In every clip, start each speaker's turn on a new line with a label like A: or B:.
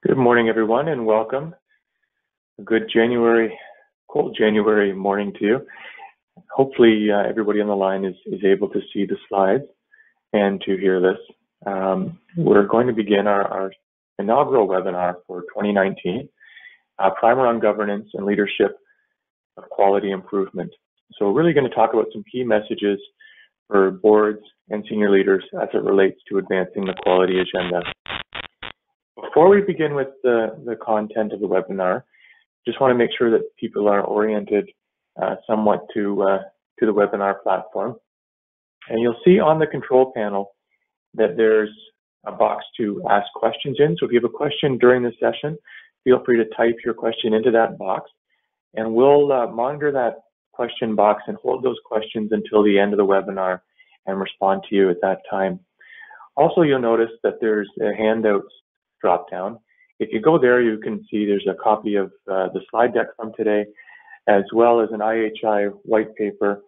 A: Good morning, everyone, and welcome. A good cold January morning to you. Hopefully, everybody on the line is able to see the slides and to hear this. We're going to begin our inaugural webinar for 2019, Primer on Governance and Leadership of Quality Improvement. So we're really going to talk about some key messages for boards and senior leaders as it relates to advancing the quality agenda. Before we begin with the content of the webinar, just want to make sure that people are oriented somewhat to the webinar platform. And you'll see on the control panel that there's a box to ask questions in. So if you have a question during the session, feel free to type your question into that box, and we'll monitor that question box and hold those questions until the end of the webinar and respond to you at that time. Also, you'll notice that there's a handouts drop down. If you go there, you can see there's a copy of the slide deck from today, as well as an IHI white paper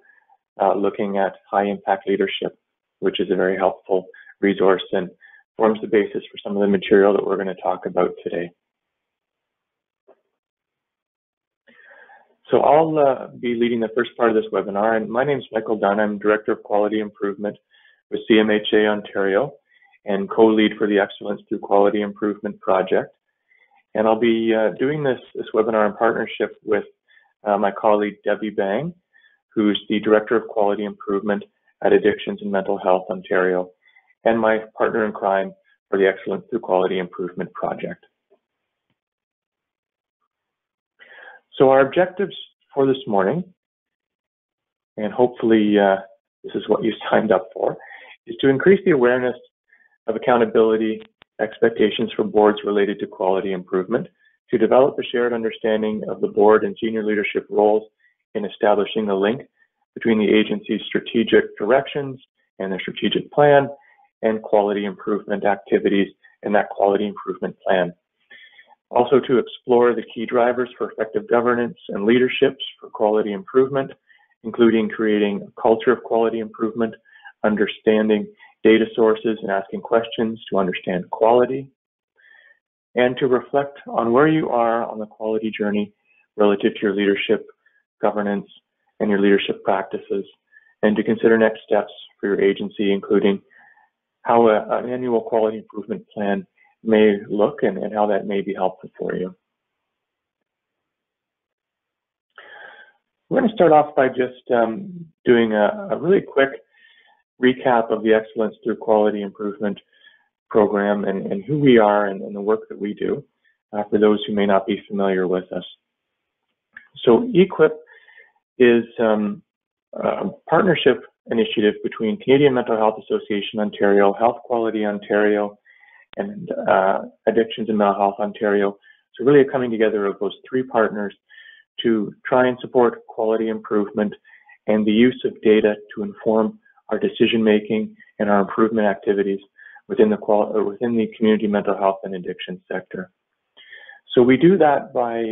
A: looking at high impact leadership, which is a very helpful resource and forms the basis for some of the material that we're going to talk about today. So I'll be leading the first part of this webinar, and my name is Michael Dunn. I'm Director of Quality Improvement with CMHA Ontario and co-lead for the Excellence Through Quality Improvement project. And I'll be doing this webinar in partnership with my colleague Debbie Bang, who's the Director of Quality Improvement at Addictions and Mental Health Ontario, and my partner in crime for the Excellence Through Quality Improvement project. So our objectives for this morning, and hopefully this is what you signed up for, is to increase the awareness of accountability expectations for boards related to quality improvement, to develop a shared understanding of the board and senior leadership roles in establishing the link between the agency's strategic directions and their strategic plan and quality improvement activities in that quality improvement plan. Also to explore the key drivers for effective governance and leaderships for quality improvement, including creating a culture of quality improvement, understanding data sources and asking questions to understand quality, and to reflect on where you are on the quality journey relative to your leadership, governance, and your leadership practices, and to consider next steps for your agency, including how an annual quality improvement plan may look and how that may be helpful for you. We're going to start off by just doing a really quick recap of the Excellence Through Quality Improvement program and who we are and the work that we do for those who may not be familiar with us. So E-QIP is a partnership initiative between Canadian Mental Health Association Ontario, Health Quality Ontario, and Addictions and Mental Health Ontario. So really a coming together of those three partners to try and support quality improvement and the use of data to inform our decision-making and our improvement activities within the community mental health and addiction sector. So we do that by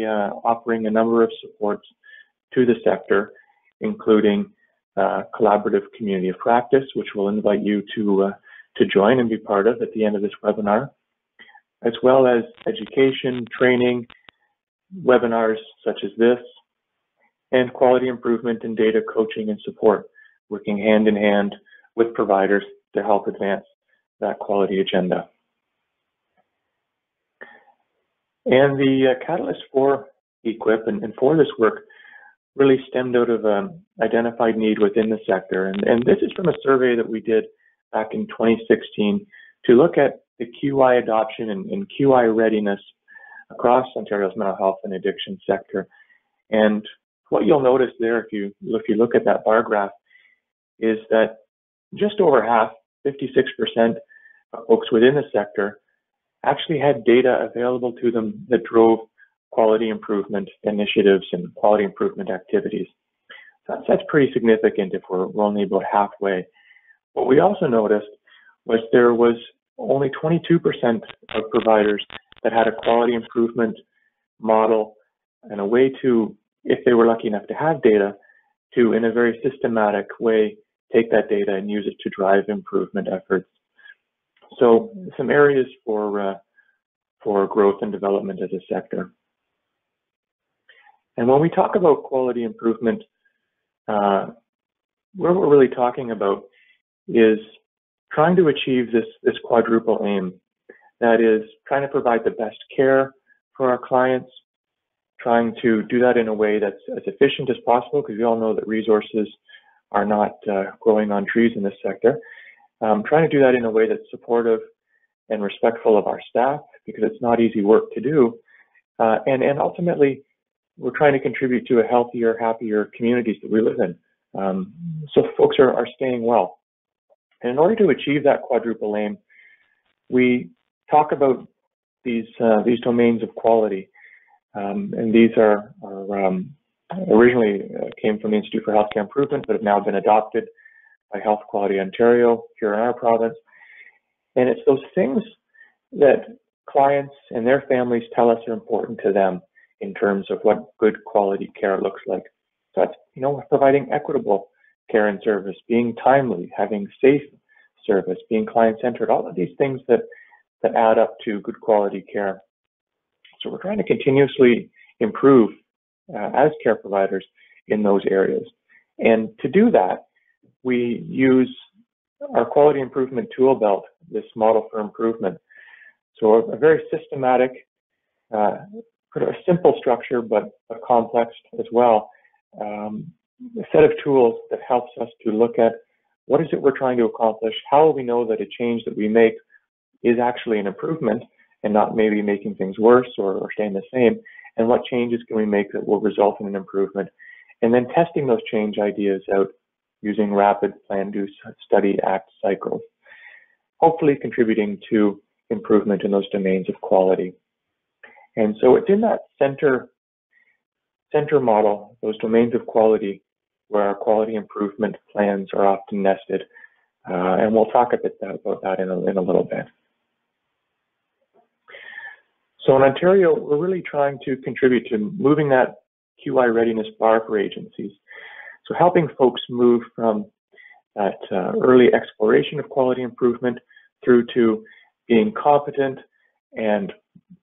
A: offering a number of supports to the sector, including collaborative community of practice, which we'll invite you to join and be part of at the end of this webinar, as well as education, training, webinars such as this, and quality improvement and data coaching and support, working hand in hand with providers to help advance that quality agenda. And the catalyst for E-QIP and for this work really stemmed out of an identified need within the sector. And this is from a survey that we did back in 2016 to look at the QI adoption and QI readiness across Ontario's mental health and addiction sector. And what you'll notice there, if you look at that bar graph, is that just over half, 56% of folks within the sector actually had data available to them that drove quality improvement initiatives and quality improvement activities. So that's pretty significant if we're only about halfway. What we also noticed was there was only 22% of providers that had a quality improvement model and a way to, if they were lucky enough to have data, to, in a very systematic way, take that data and use it to drive improvement efforts. So some areas for for growth and development as a sector. And when we talk about quality improvement, what we're really talking about is trying to achieve this quadruple aim. That is, trying to provide the best care for our clients, trying to do that in a way that's as efficient as possible, because we all know that resources are not growing on trees in this sector. Trying to do that in a way that's supportive and respectful of our staff, because it's not easy work to do. And ultimately, we're trying to contribute to a healthier, happier communities that we live in. So folks are staying well. And in order to achieve that quadruple aim, we talk about these domains of quality. And these are originally came from the Institute for Healthcare Improvement, but have now been adopted by Health Quality Ontario here in our province. And it's those things that clients and their families tell us are important to them in terms of what good quality care looks like. So that's, providing equitable care and service, being timely, having safe service, being client-centered, all of these things that add up to good quality care. So we're trying to continuously improve as care providers in those areas. And to do that, we use our quality improvement tool belt, this model for improvement. So a very systematic, a simple structure, but a complex as well, a set of tools that helps us to look at what is it we're trying to accomplish, how will we know that a change that we make is actually an improvement and not maybe making things worse or staying the same, and what changes can we make that will result in an improvement, and then testing those change ideas out using rapid plan, do, study, act cycles, hopefully contributing to improvement in those domains of quality. And so it's in that center model, those domains of quality, where our quality improvement plans are often nested. And we'll talk a bit about that in a little bit. So in Ontario, we're really trying to contribute to moving that QI readiness bar for agencies. So helping folks move from that early exploration of quality improvement through to being competent and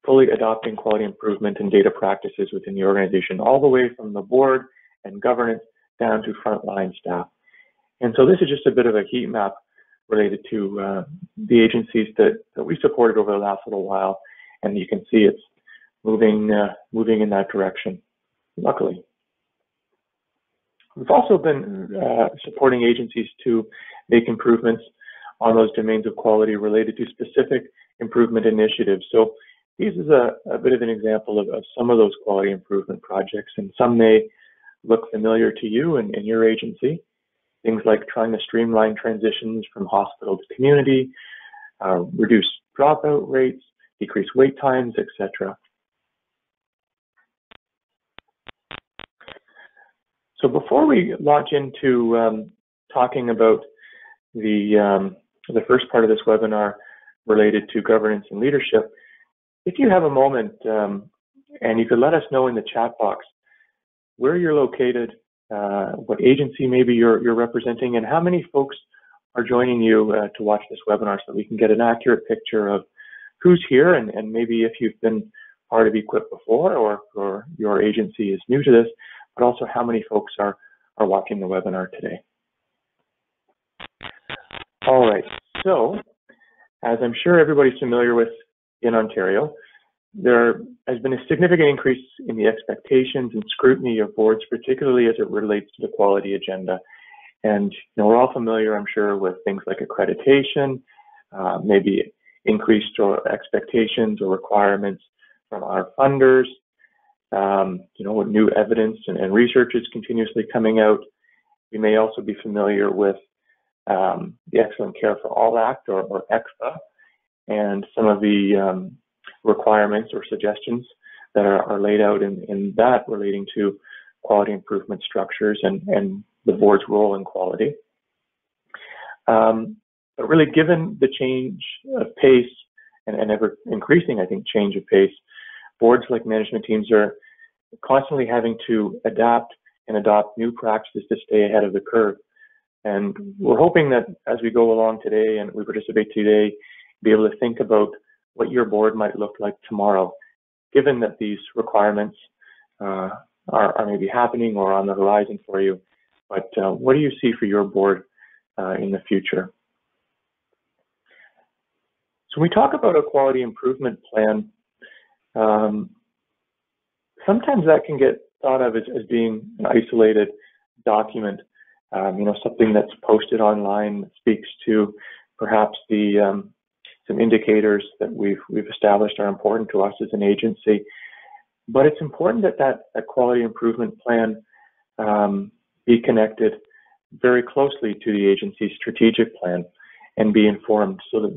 A: fully adopting quality improvement and data practices within the organization, all the way from the board and governance down to frontline staff. And so this is just a bit of a heat map related to the agencies that we supported over the last little while. And you can see it's moving in that direction, luckily. We've also been supporting agencies to make improvements on those domains of quality related to specific improvement initiatives. So this is a bit of an example of some of those quality improvement projects, and some may look familiar to you and your agency. Things like trying to streamline transitions from hospital to community, reduce dropout rates, decrease wait times, etc. So before we launch into talking about the first part of this webinar related to governance and leadership, if you have a moment and you could let us know in the chat box where you're located, what agency maybe you're representing, and how many folks are joining you to watch this webinar, so we can get an accurate picture of who's here, and maybe if you've been part of E-QIP before, or your agency is new to this, but also how many folks are watching the webinar today. All right, so as I'm sure everybody's familiar with in Ontario, there has been a significant increase in the expectations and scrutiny of boards, particularly as it relates to the quality agenda. And we're all familiar, I'm sure, with things like accreditation, maybe increased expectations or requirements from our funders. New evidence and research is continuously coming out. You may also be familiar with the Excellent Care for All Act, or ECFA, and some of the requirements or suggestions that are laid out in that relating to quality improvement structures and the board's role in quality. But really, given the change of pace and ever increasing, I think, change of pace, boards like management teams are constantly having to adapt and adopt new practices to stay ahead of the curve. And we're hoping that as we go along today and we participate today, be able to think about what your board might look like tomorrow, given that these requirements are maybe happening or on the horizon for you. But what do you see for your board in the future? So when we talk about a quality improvement plan, sometimes that can get thought of as being an isolated document, something that's posted online that speaks to perhaps some indicators that we've established are important to us as an agency. But it's important that quality improvement plan be connected very closely to the agency's strategic plan and be informed, so that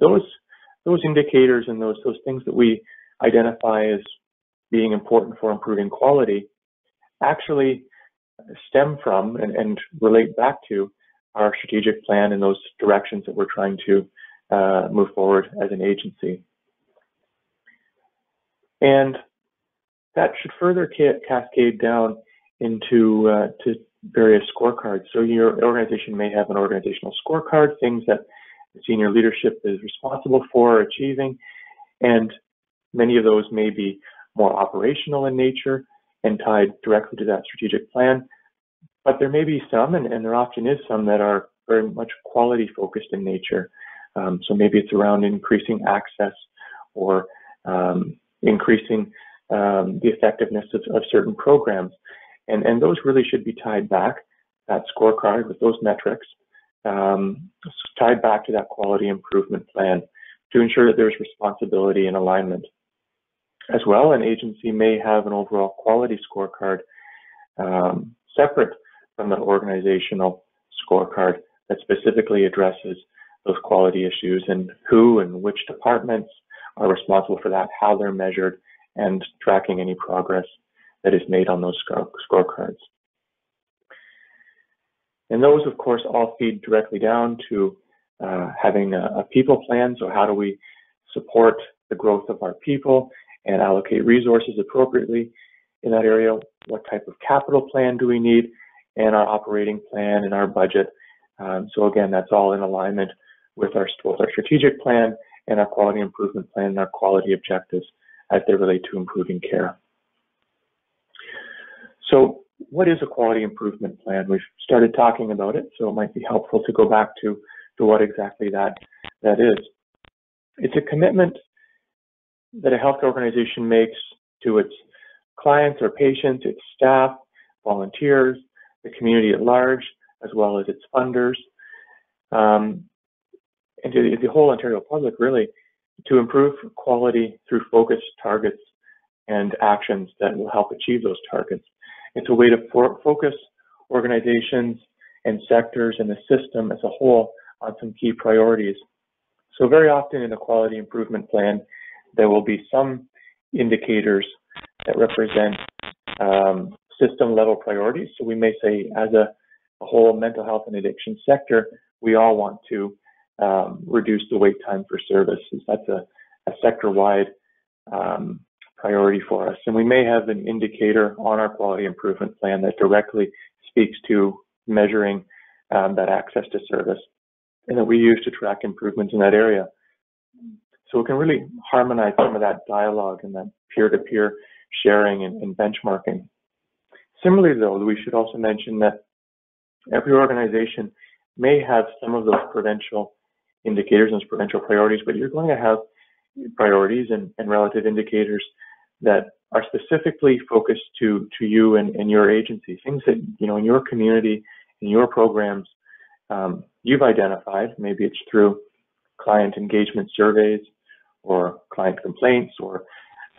A: those indicators and those things that we identify as being important for improving quality actually stem from and relate back to our strategic plan and those directions that we're trying to move forward as an agency. And that should further cascade down into to various scorecards. So your organization may have an organizational scorecard, things that the senior leadership is responsible for achieving, and many of those may be more operational in nature and tied directly to that strategic plan. But there may be some, and there often is some, that are very much quality focused in nature. So maybe it's around increasing access or increasing the effectiveness of certain programs. And those really should be tied back, that scorecard with those metrics, tied back to that quality improvement plan to ensure that there's responsibility and alignment. As well, an agency may have an overall quality scorecard separate from the organizational scorecard that specifically addresses those quality issues and who and which departments are responsible for that, how they're measured, and tracking any progress that is made on those scorecards. And those, of course, all feed directly down to having a people plan. So how do we support the growth of our people and allocate resources appropriately in that area? What type of capital plan do we need? And our operating plan and our budget. So again, that's all in alignment with both our strategic plan and our quality improvement plan and our quality objectives as they relate to improving care. So what is a quality improvement plan? We've started talking about it, so it might be helpful to go back to what exactly that is. It's a commitment that a healthcare organization makes to its clients or patients, its staff, volunteers, the community at large, as well as its funders, and to the whole Ontario public, really, to improve quality through focused targets and actions that will help achieve those targets. It's a way to focus organizations and sectors and the system as a whole on some key priorities. So very often in a quality improvement plan, there will be some indicators that represent system level priorities. So we may say, as a whole mental health and addiction sector, we all want to reduce the wait time for services. That's a sector-wide priority for us. And we may have an indicator on our quality improvement plan that directly speaks to measuring that access to service and that we use to track improvements in that area. So we can really harmonize some of that dialogue and that peer-to-peer sharing and benchmarking. Similarly, though, we should also mention that every organization may have some of those provincial indicators and those provincial priorities, but you're going to have priorities and relative indicators that are specifically focused to you and your agency, things that, in your community, in your programs, you've identified. Maybe it's through client engagement surveys or client complaints or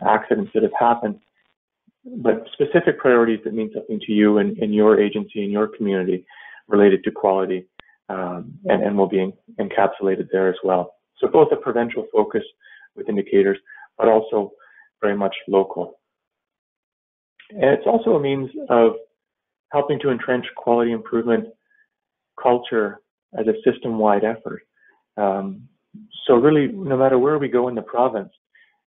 A: accidents that have happened, but specific priorities that mean something to you and your agency and your community related to quality and will be encapsulated there as well. So both a provincial focus with indicators, but also very much local. And it's also a means of helping to entrench quality improvement culture as a system-wide effort. So really, no matter where we go in the province,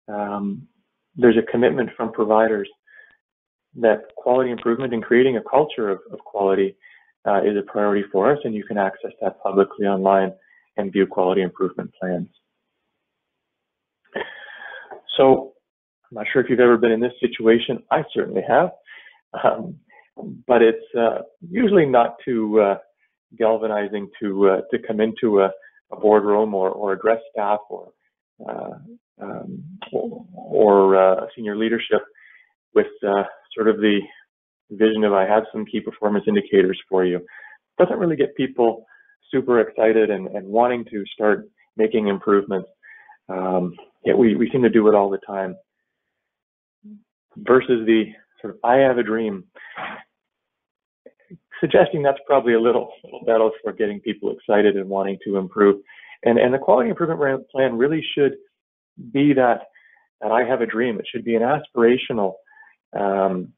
A: there's a commitment from providers that quality improvement and creating a culture of quality is a priority for us, and you can access that publicly online and view quality improvement plans. So I'm not sure if you've ever been in this situation. I certainly have, but it's usually not too galvanizing to come into a boardroom or address staff uh, or senior leadership with sort of the vision of I have some key performance indicators for you. Doesn't really get people super excited and wanting to start making improvements. Yet we seem to do it all the time. Versus the sort of I have a dream, suggesting that's probably a little battle for getting people excited and wanting to improve. And the quality improvement plan really should be that I have a dream. It should be an aspirational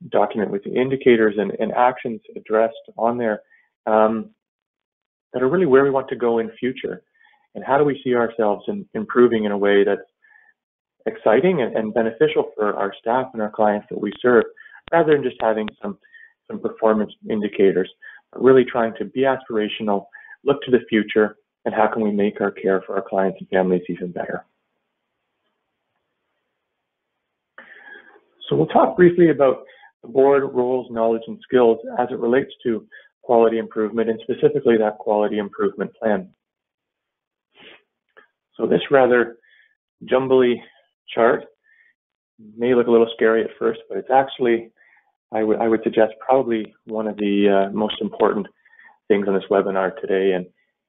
A: document with indicators and actions addressed on there that are really where we want to go in future, and how do we see ourselves improving in a way that's exciting and beneficial for our staff and our clients that we serve, rather than just having some performance indicators, but really trying to be aspirational, look to the future, and how can we make our care for our clients and families even better. So we'll talk briefly about the board roles, knowledge, and skills as it relates to quality improvement, and specifically that quality improvement plan. So this rather jumbly chart may look a little scary at first, but it's actually, I would suggest, probably one of the most important things on this webinar today,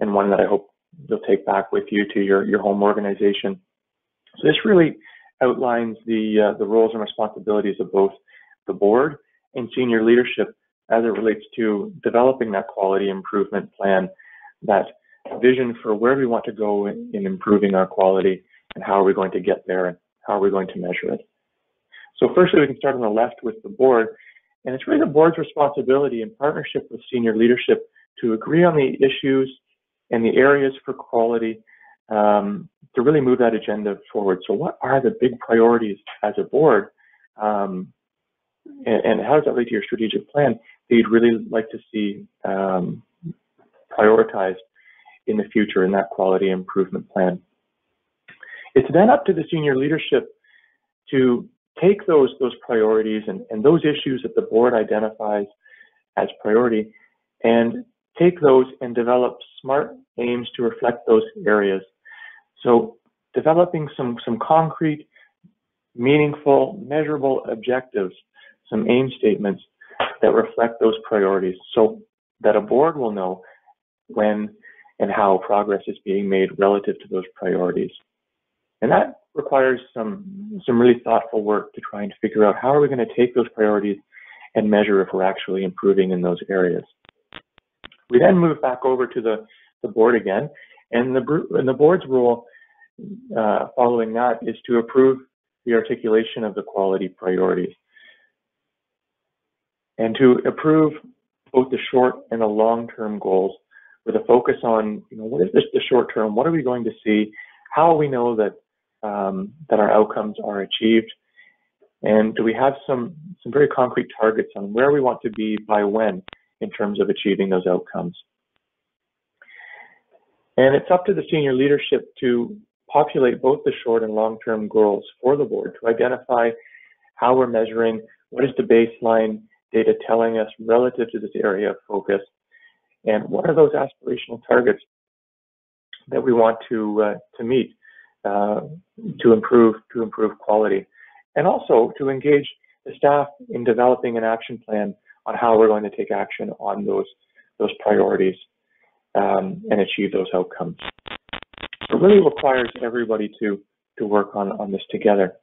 A: and one that I hope you'll take back with you to your home organization. So this really outlines the roles and responsibilities of both the board and senior leadership as it relates to developing that quality improvement plan, that vision for where we want to go in improving our quality, and how are we going to get there, and how are we going to measure it. So firstly, we can start on the left with the board, and it's really the board's responsibility in partnership with senior leadership to agree on the issues and the areas for quality to really move that agenda forward. So what are the big priorities as a board, and how does that relate to your strategic plan that you'd really like to see prioritized in the future in that quality improvement plan? It's then up to the senior leadership to take those priorities and those issues that the board identifies as priority, and take those and develop SMART aims to reflect those areas. So developing some concrete, meaningful, measurable objectives, some aim statements that reflect those priorities, so that a board will know when and how progress is being made relative to those priorities. And that requires some really thoughtful work to try and figure out how are we going to take those priorities and measure if we're actually improving in those areas. We then move back over to the board again, and the board's role following that is to approve the articulation of the quality priorities, and to approve both the short and the long-term goals with a focus on, what is the short term? What are we going to see? How will we know that that our outcomes are achieved? And do we have some very concrete targets on where we want to be by when in terms of achieving those outcomes? And it's up to the senior leadership to populate both the short and long-term goals for the board, to identify how we're measuring, what is the baseline data telling us relative to this area of focus, and what are those aspirational targets that we want to meet to improve quality, and also to engage the staff in developing an action plan on how we're going to take action on those priorities and achieve those outcomes. It really requires everybody to work on this together.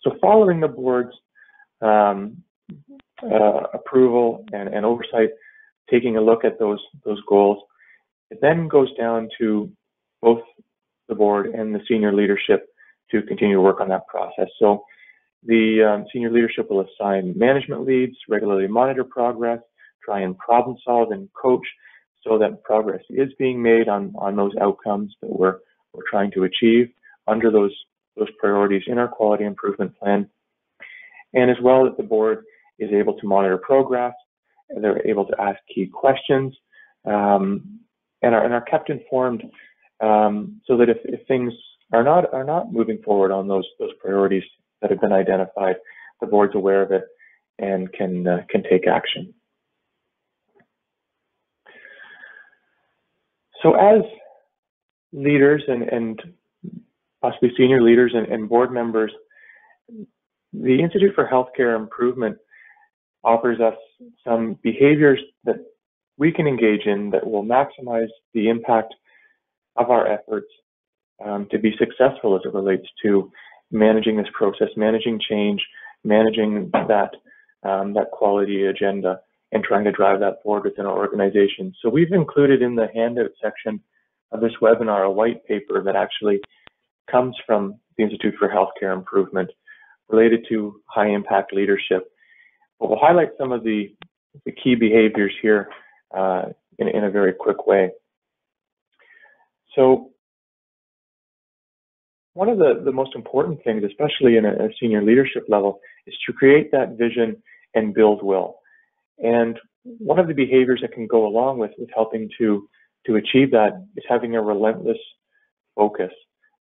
A: So following the board's approval and oversight, taking a look at those goals, it then goes down to both the board and the senior leadership to continue to work on that process. So the senior leadership will assign management leads, regularly monitor progress, try and problem solve and coach so that progress is being made on those outcomes that we're trying to achieve under those priorities in our quality improvement plan. And as well that the board is able to monitor progress, and they're able to ask key questions, and are kept informed so that if things are not moving forward on those priorities that have been identified. The board's aware of it and can take action. So as leaders and possibly senior leaders and board members, the Institute for Healthcare Improvement offers us some behaviors that we can engage in that will maximize the impact of our efforts to be successful as it relates to managing this process, managing change, managing that quality agenda, and trying to drive that forward within our organization. So we've included in the handout section of this webinar a white paper that actually comes from the Institute for Healthcare Improvement related to high impact leadership. But we'll highlight some of the key behaviors here in a very quick way. So one of the most important things, especially in a senior leadership level, is to create that vision and build will. And one of the behaviors that can go along with helping to achieve that is having a relentless focus.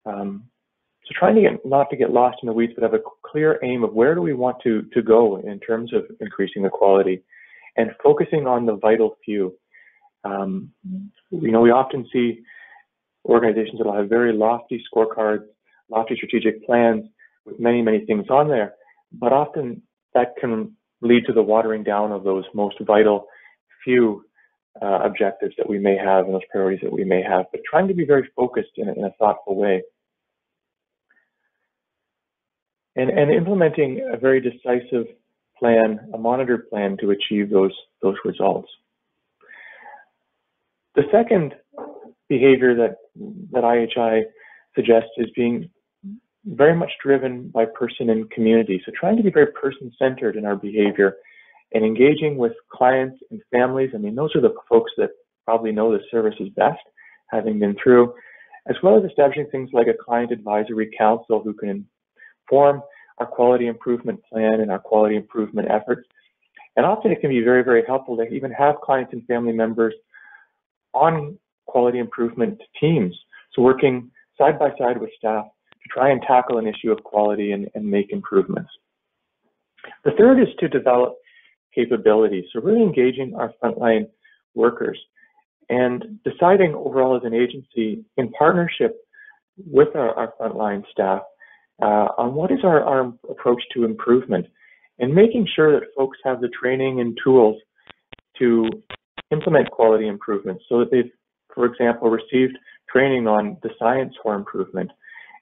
A: So trying to not to get lost in the weeds, but have a clear aim of where do we want to go in terms of increasing the quality, and focusing on the vital few. We often see organizations that will have very lofty scorecards, lofty strategic plans with many, many things on there, but often that can lead to the watering down of those most vital few objectives that we may have and those priorities that we may have, but trying to be very focused in a thoughtful way. And implementing a very decisive plan, a monitored plan to achieve those results. The second behavior that IHI suggests is being very much driven by person and community. So trying to be very person-centered in our behavior and engaging with clients and families. I mean, those are the folks that probably know the services best, having been through, as well as establishing things like a client advisory council who can inform our quality improvement plan and our quality improvement efforts. And often it can be very, very helpful to even have clients and family members on quality improvement teams. So working side by side with staff to try and tackle an issue of quality and make improvements. The third is to develop capabilities. So really engaging our frontline workers and deciding overall as an agency in partnership with our frontline staff on what is our approach to improvement, and making sure that folks have the training and tools to implement quality improvement so that they've, for example, received training on the science for improvement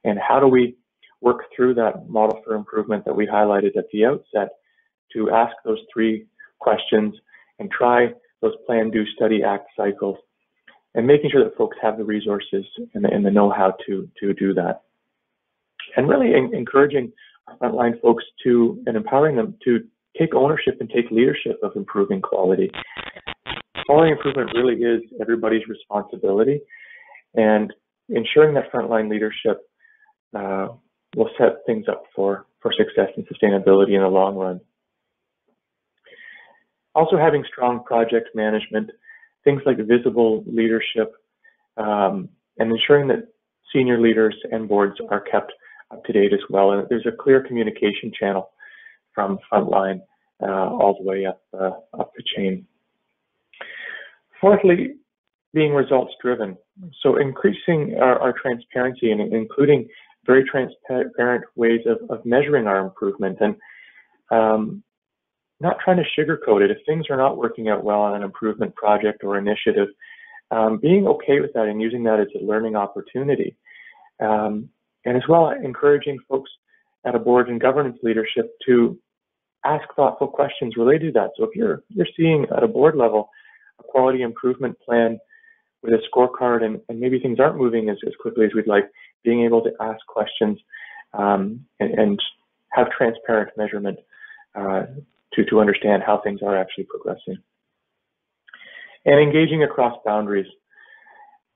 A: and how do we work through that model for improvement that we highlighted at the outset to ask those 3 questions and try those plan, do, study, act cycles, and making sure that folks have the resources and the know-how to do that. And really encouraging our frontline folks and empowering them to take ownership and take leadership of improving quality. Quality improvement really is everybody's responsibility, and ensuring that frontline leadership will set things up for success and sustainability in the long run. Also having strong project management, things like visible leadership, and ensuring that senior leaders and boards are kept up to date as well. And there's a clear communication channel from frontline all the way up the chain. Fourthly, being results driven. So increasing our transparency and including very transparent ways of measuring our improvement, and not trying to sugarcoat it. If things are not working out well on an improvement project or initiative, being okay with that and using that as a learning opportunity. And as well, encouraging folks at a board and governance leadership to ask thoughtful questions related to that. So if you're seeing at a board level a quality improvement plan with a scorecard and maybe things aren't moving as quickly as we'd like, being able to ask questions and have transparent measurement to understand how things are actually progressing. And engaging across boundaries.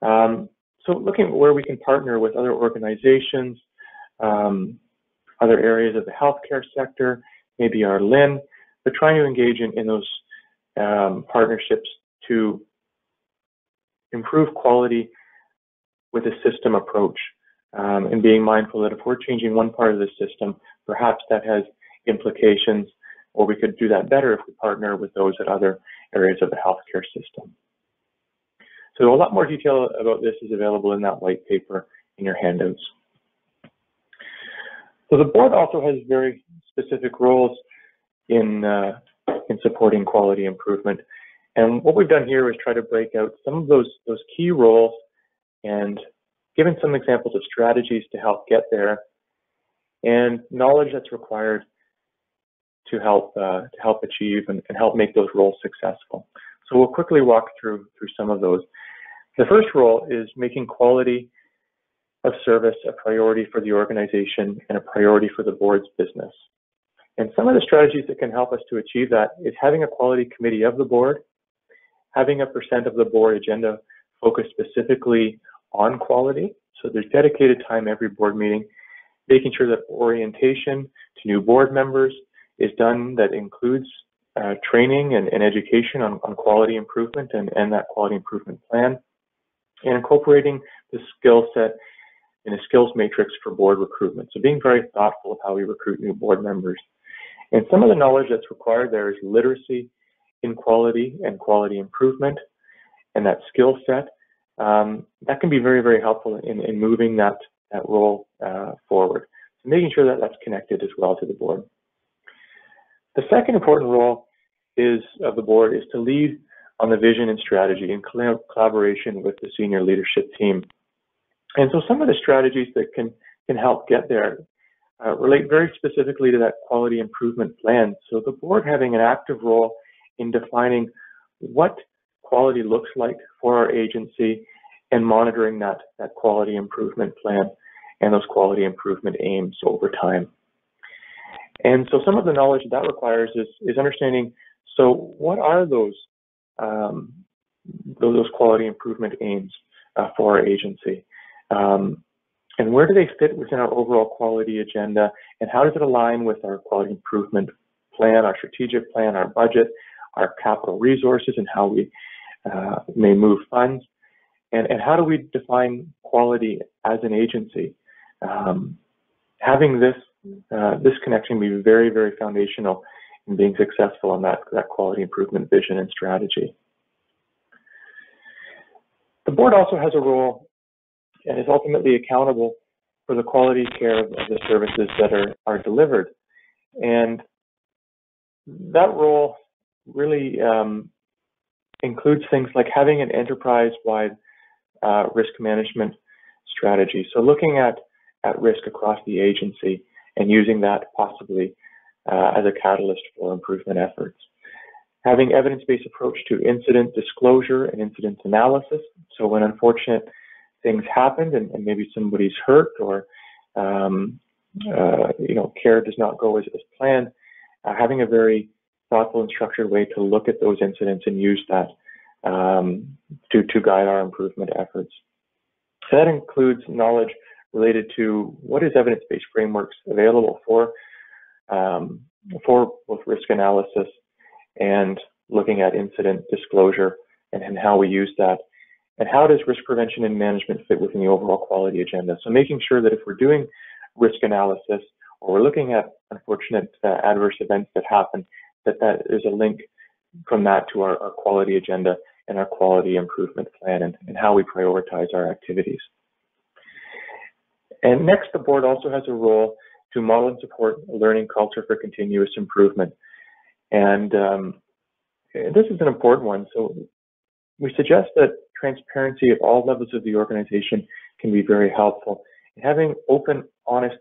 A: So looking at where we can partner with other organizations, other areas of the healthcare sector, maybe our LIN, but trying to engage in those partnerships to improve quality with a system approach. and being mindful that if we're changing one part of the system, perhaps that has implications, or we could do that better if we partner with those at other areas of the healthcare system. So a lot more detail about this is available in that white paper in your handouts. So the board also has very specific roles in supporting quality improvement. And what we've done here is try to break out some of those key roles and given some examples of strategies to help get there and knowledge that's required to help achieve and help make those roles successful. So we'll quickly walk through some of those. The first role is making quality of service a priority for the organization and a priority for the board's business. And some of the strategies that can help us to achieve that is having a quality committee of the board, having a % of the board agenda focused specifically on quality. So there's dedicated time every board meeting, making sure that orientation to new board members is done that includes training and education on quality improvement and that quality improvement plan, and incorporating the skill set in a skills matrix for board recruitment. So being very thoughtful of how we recruit new board members. And some of the knowledge that's required there is literacy in quality and quality improvement, and that skill set. That can be very, very helpful in moving that role forward. So making sure that that's connected as well to the board. The second important role of the board is to lead on the vision and strategy in collaboration with the senior leadership team. And so some of the strategies that can help get there relate very specifically to that quality improvement plan. So the board having an active role in defining what quality looks like for our agency and monitoring that quality improvement plan and those quality improvement aims over time. And so some of the knowledge that requires is understanding, so what are those quality improvement aims for our agency? And where do they fit within our overall quality agenda? And how does it align with our quality improvement plan, our strategic plan, our budget, our capital resources, and how we may move funds? And how do we define quality as an agency? Having this connection be very, very foundational in being successful on that quality improvement vision and strategy. The board also has a role and is ultimately accountable for the quality care of the services that are delivered. And that role really includes things like having an enterprise-wide risk management strategy. So looking at risk across the agency and using that possibly as a catalyst for improvement efforts. Having evidence-based approach to incident disclosure and incident analysis. So when unfortunate things happened and maybe somebody's hurt or care does not go as planned, having a very thoughtful and structured way to look at those incidents and use that to guide our improvement efforts. So that includes knowledge related to what is evidence-based frameworks available for both risk analysis and looking at incident disclosure and how we use that. And how does risk prevention and management fit within the overall quality agenda? So making sure that if we're doing risk analysis or we're looking at unfortunate adverse events that happen, that there's a link from that to our quality agenda and our quality improvement plan and how we prioritize our activities. And next, the board also has a role to model and support a learning culture for continuous improvement. And this is an important one. So we suggest that transparency at all levels of the organization can be very helpful. And having open, honest,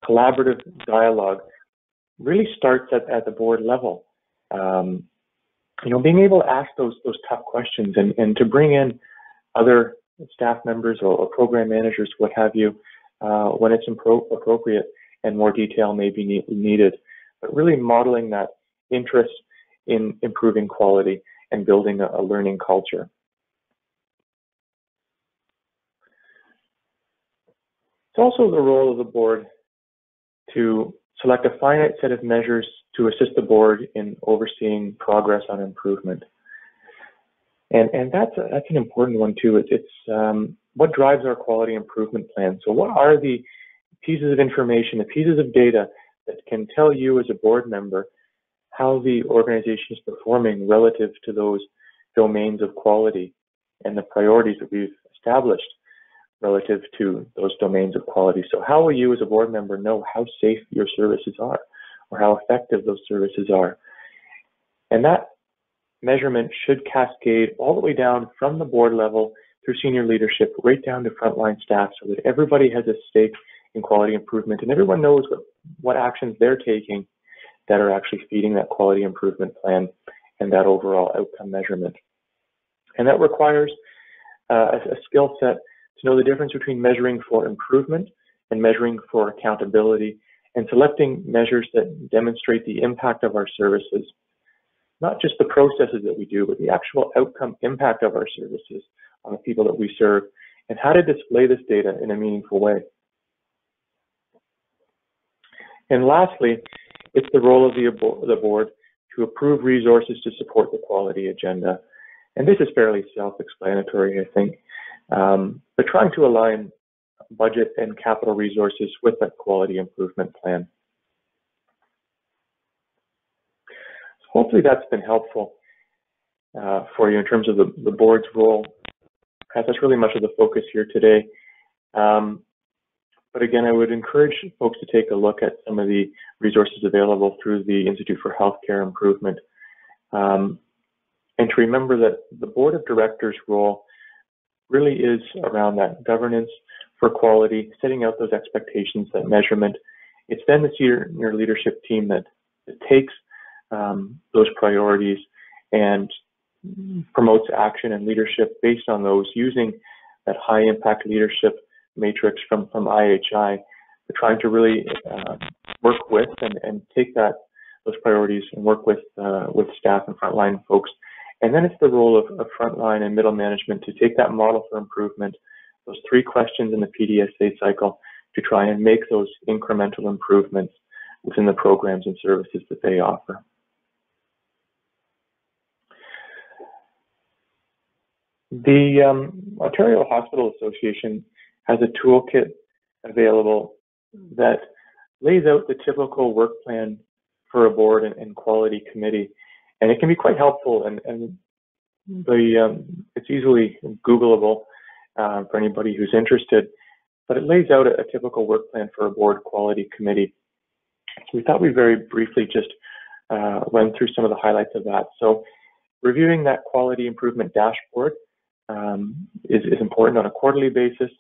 A: collaborative dialogue really starts at the board level. Being able to ask those tough questions and to bring in other staff members or program managers, what have you, when it's appropriate and more detail may be needed, but really modeling that interest in improving quality and building a learning culture. It's also the role of the board to select a finite set of measures to assist the board in overseeing progress on improvement. And that's an important one too. It's what drives our quality improvement plan? So what are the pieces of information, the pieces of data that can tell you as a board member how the organization is performing relative to those domains of quality and the priorities that we've established relative to those domains of quality? So how will you as a board member know how safe your services are or how effective those services are? And that measurement should cascade all the way down from the board level through senior leadership right down to frontline staff so that everybody has a stake in quality improvement and everyone knows what actions they're taking that are actually feeding that quality improvement plan and that overall outcome measurement. And that requires a skill set to know the difference between measuring for improvement and measuring for accountability and selecting measures that demonstrate the impact of our services, not just the processes that we do, but the actual outcome impact of our services on the people that we serve, and how to display this data in a meaningful way. And lastly, it's the role of the board to approve resources to support the quality agenda. And this is fairly self-explanatory, I think, but trying to align budget and capital resources with that quality improvement plan. So hopefully that's been helpful for you in terms of the board's role. That's really much of the focus here today. But again, I would encourage folks to take a look at some of the resources available through the Institute for Healthcare Improvement. And to remember that the board of directors role really is around that governance for quality, setting out those expectations, that measurement. It's then the senior leadership team that takes those priorities and promotes action and leadership based on those, using that high impact leadership matrix from IHI, trying to really work with and take those priorities and work with staff and frontline folks. And then it's the role of frontline and middle management to take that model for improvement, those 3 questions in the PDSA cycle, to try and make those incremental improvements within the programs and services that they offer. The Ontario Hospital Association has a toolkit available that lays out the typical work plan for a board and quality committee, and it can be quite helpful, and it's easily Googleable for anybody who's interested, but it lays out a typical work plan for a board quality committee. So we thought we'd very briefly just run through some of the highlights of that. So reviewing that quality improvement dashboard is important on a quarterly basis.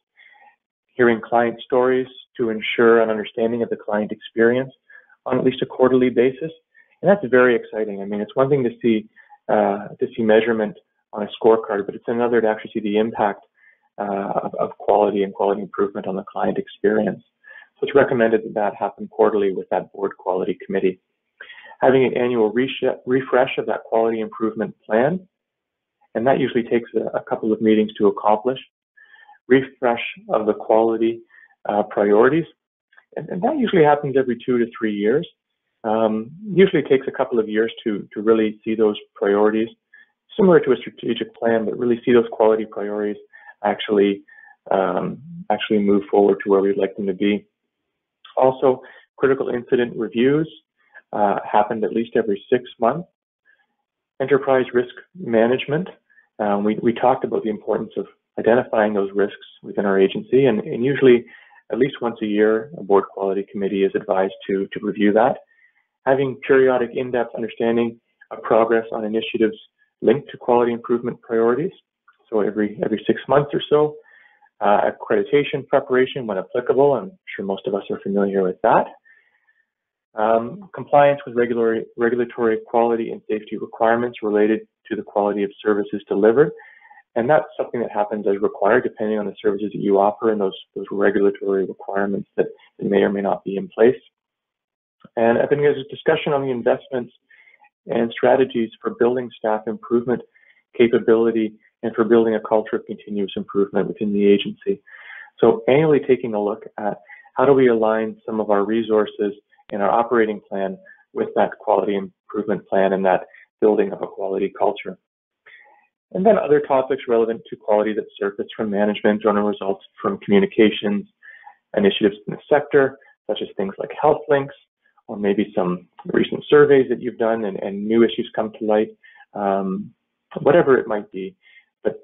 A: Hearing client stories to ensure an understanding of the client experience on at least a quarterly basis, and that's very exciting. I mean, it's one thing to see measurement on a scorecard, but it's another to actually see the impact of quality and quality improvement on the client experience. So it's recommended that happen quarterly with that board quality committee. Having an annual refresh of that quality improvement plan, and that usually takes a couple of meetings to accomplish. Refresh of the quality priorities, and that usually happens every 2 to 3 years. Usually takes a couple of years to really see those priorities, similar to a strategic plan, but really see those quality priorities actually move forward to where we'd like them to be. Also, critical incident reviews happened at least every 6 months. Enterprise risk management. We talked about the importance of identifying those risks within our agency, and usually at least once a year, a board quality committee is advised to review that. Having periodic in-depth understanding of progress on initiatives linked to quality improvement priorities, so every 6 months or so. Accreditation preparation when applicable, I'm sure most of us are familiar with that. Compliance with regulatory quality and safety requirements related to the quality of services delivered. And that's something that happens as required depending on the services that you offer and those regulatory requirements that may or may not be in place. And I think there's a discussion on the investments and strategies for building staff improvement capability and for building a culture of continuous improvement within the agency. So annually taking a look at how do we align some of our resources in our operating plan with that quality improvement plan and that building of a quality culture. And then other topics relevant to quality that surface from management or results from communications initiatives in the sector, such as things like health links, or maybe some recent surveys that you've done and new issues come to light, whatever it might be, but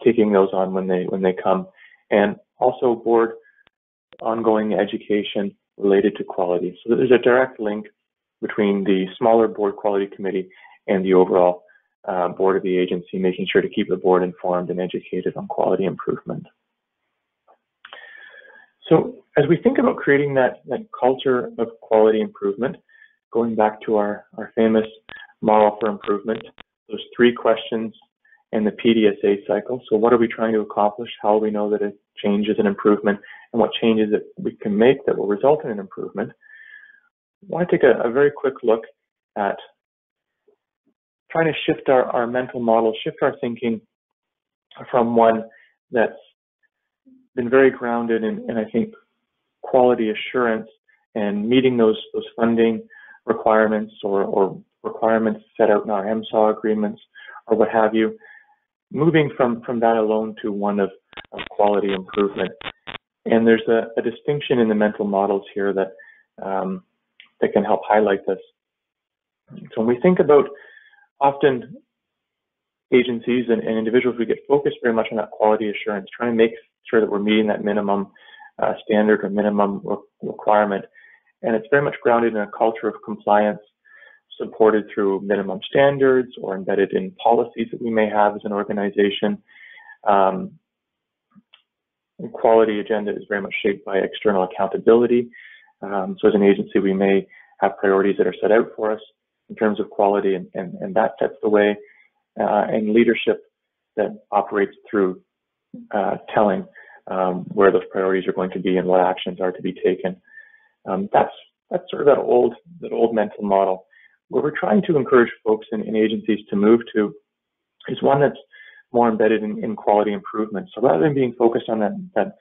A: taking those on when they come. And also board ongoing education related to quality. So there's a direct link between the smaller board quality committee and the overall board of the agency, making sure to keep the board informed and educated on quality improvement. So as we think about creating that culture of quality improvement, going back to our famous model for improvement, those 3 questions and the PDSA cycle. So what are we trying to accomplish? How do we know that a change is an improvement? And what changes that we can make that will result in an improvement? I want to take a very quick look at trying to shift our mental model, shift our thinking from one that's been very grounded in I think, quality assurance and meeting those funding requirements or requirements set out in our MSAW agreements or what have you, moving from that alone to one of quality improvement. And there's a distinction in the mental models here that that can help highlight this. So when we think about often agencies and individuals, we get focused very much on that quality assurance, trying to make sure that we're meeting that minimum standard or minimum requirement. And it's very much grounded in a culture of compliance, supported through minimum standards or embedded in policies that we may have as an organization. The quality agenda is very much shaped by external accountability. So as an agency, we may have priorities that are set out for us in terms of quality, and that sets the way, and leadership that operates through telling where those priorities are going to be and what actions are to be taken. That's sort of that old mental model. What we're trying to encourage folks in agencies to move to is one that's more embedded in quality improvement. So rather than being focused on that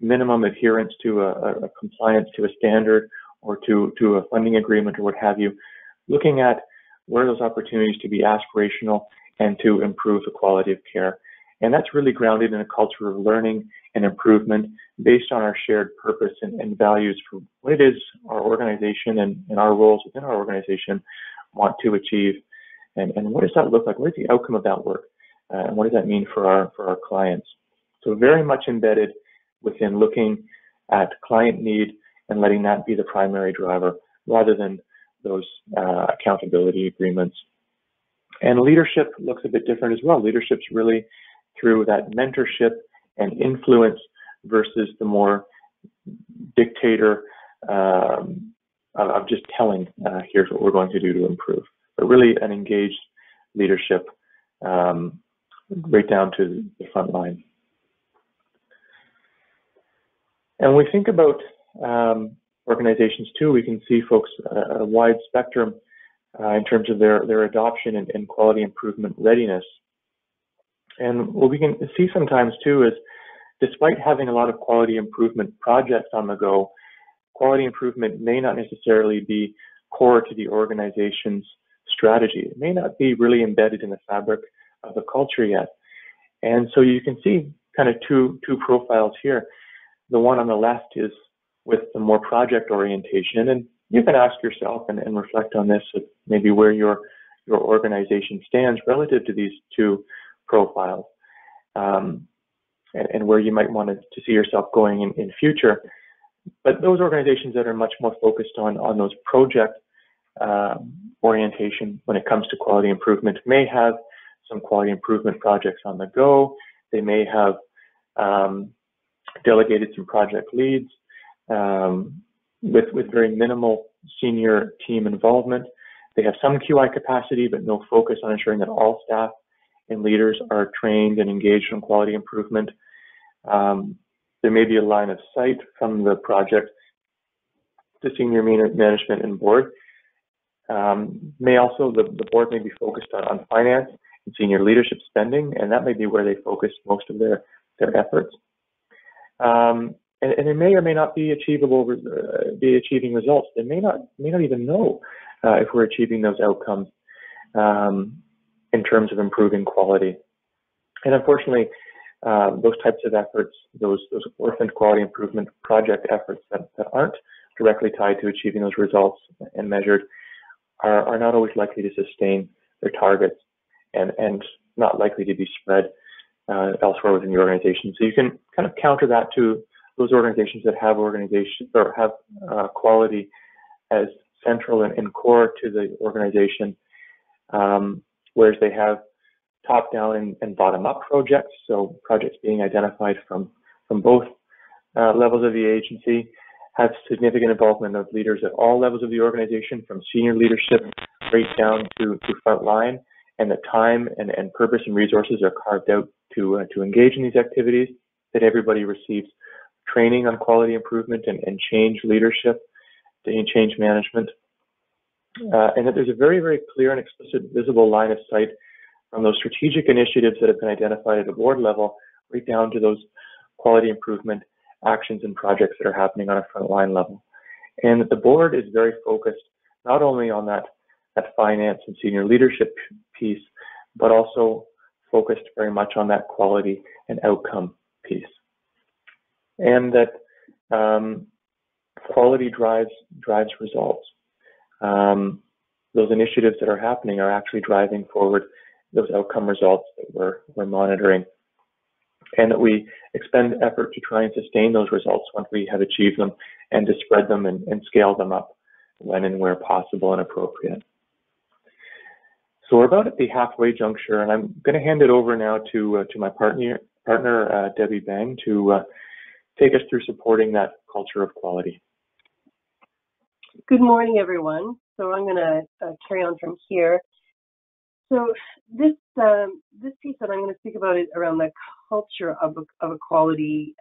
A: minimum adherence to a compliance to a standard or to a funding agreement or what have you, looking at where are those opportunities to be aspirational and to improve the quality of care. And that's really grounded in a culture of learning and improvement based on our shared purpose and values for what it is our organization and our roles within our organization want to achieve. And what does that look like? What is the outcome of that work? And what does that mean for our clients? So very much embedded within looking at client need and letting that be the primary driver rather than those accountability agreements. And leadership looks a bit different as well. Leadership's really through that mentorship and influence versus the more dictator of just telling, here's what we're going to do to improve. But really an engaged leadership right down to the front line. And when we think about organizations too, we can see folks a wide spectrum in terms of their adoption and quality improvement readiness. And what we can see sometimes too is, despite having a lot of quality improvement projects on the go, quality improvement may not necessarily be core to the organization's strategy. It may not be really embedded in the fabric of the culture yet. And so you can see kind of two profiles here. The one on the left is with the more project orientation, and you can ask yourself and reflect on this, maybe where your organization stands relative to these two profiles, and where you might want to see yourself going in future. But those organizations that are much more focused on those project orientation when it comes to quality improvement may have some quality improvement projects on the go. They may have delegated some project leads with very minimal senior team involvement. They have some QI capacity, but no focus on ensuring that all staff and leaders are trained and engaged in quality improvement. There may be a line of sight from the project to senior management and board. The board may be focused on finance and senior leadership spending, and that may be where they focus most of their efforts. And it may or may not be achieving results. They may not even know if we're achieving those outcomes in terms of improving quality. And unfortunately, those types of efforts, those orphaned quality improvement project efforts that aren't directly tied to achieving those results and measured are not always likely to sustain their targets and not likely to be spread elsewhere within the organization. So you can kind of counter that to those organizations that have quality as central and core to the organization, whereas they have top-down and bottom-up projects, so projects being identified from both levels of the agency, have significant involvement of leaders at all levels of the organization, from senior leadership right down to frontline, and the time and purpose and resources are carved out to engage in these activities, that everybody receives training on quality improvement and change leadership, change management, and that there's a very, very clear and explicit visible line of sight from those strategic initiatives that have been identified at the board level right down to those quality improvement actions and projects that are happening on a frontline level. And the board is very focused not only on that finance and senior leadership piece, but also focused very much on that quality and outcome piece. And that quality drives results. Those initiatives that are happening are actually driving forward those outcome results that we're monitoring, and that we expend effort to try and sustain those results once we have achieved them, and to spread them and scale them up when and where possible and appropriate. So we're about at the halfway juncture, and I'm going to hand it over now to my partner Debbie Bang, to take us through supporting that culture of quality.
B: Good morning, everyone. So I'm going to carry on from here. So this piece that I'm going to speak about is around the culture of a quality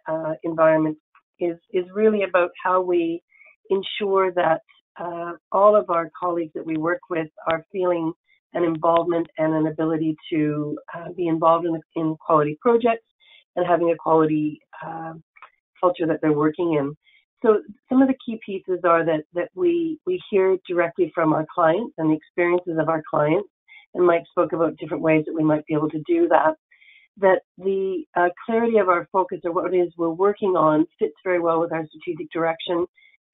B: environment is really about how we ensure that all of our colleagues that we work with are feeling an involvement and an ability to be involved in quality projects and having a quality culture that they're working in. So some of the key pieces are that we hear directly from our clients and the experiences of our clients, and Mike spoke about different ways that we might be able to do that, that the clarity of our focus or what it is we're working on fits very well with our strategic direction,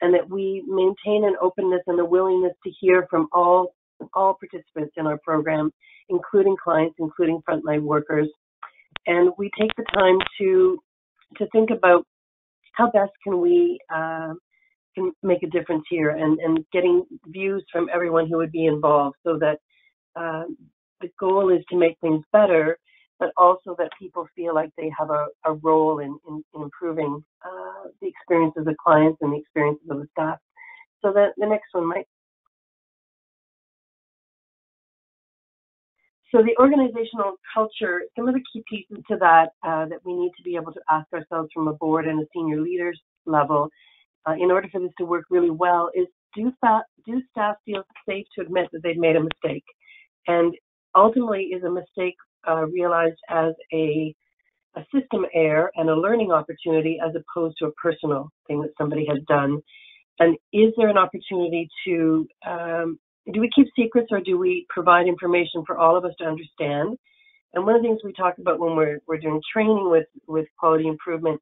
B: and that we maintain an openness and a willingness to hear from all participants in our program, including clients, including frontline workers. And we take the time to think about how best can we can make a difference here, and getting views from everyone who would be involved, so that the goal is to make things better, but also that people feel like they have a role in improving the experiences of clients and the experiences of the staff. So the next one, Mike. So the organizational culture, some of the key pieces to that that we need to be able to ask ourselves from a board and a senior leaders level in order for this to work really well is, do staff feel safe to admit that they've made a mistake? And ultimately, is a mistake realized as a system error and a learning opportunity as opposed to a personal thing that somebody has done? And is there an opportunity to do we keep secrets, or do we provide information for all of us to understand? And one of the things we talk about when we're doing training with quality improvement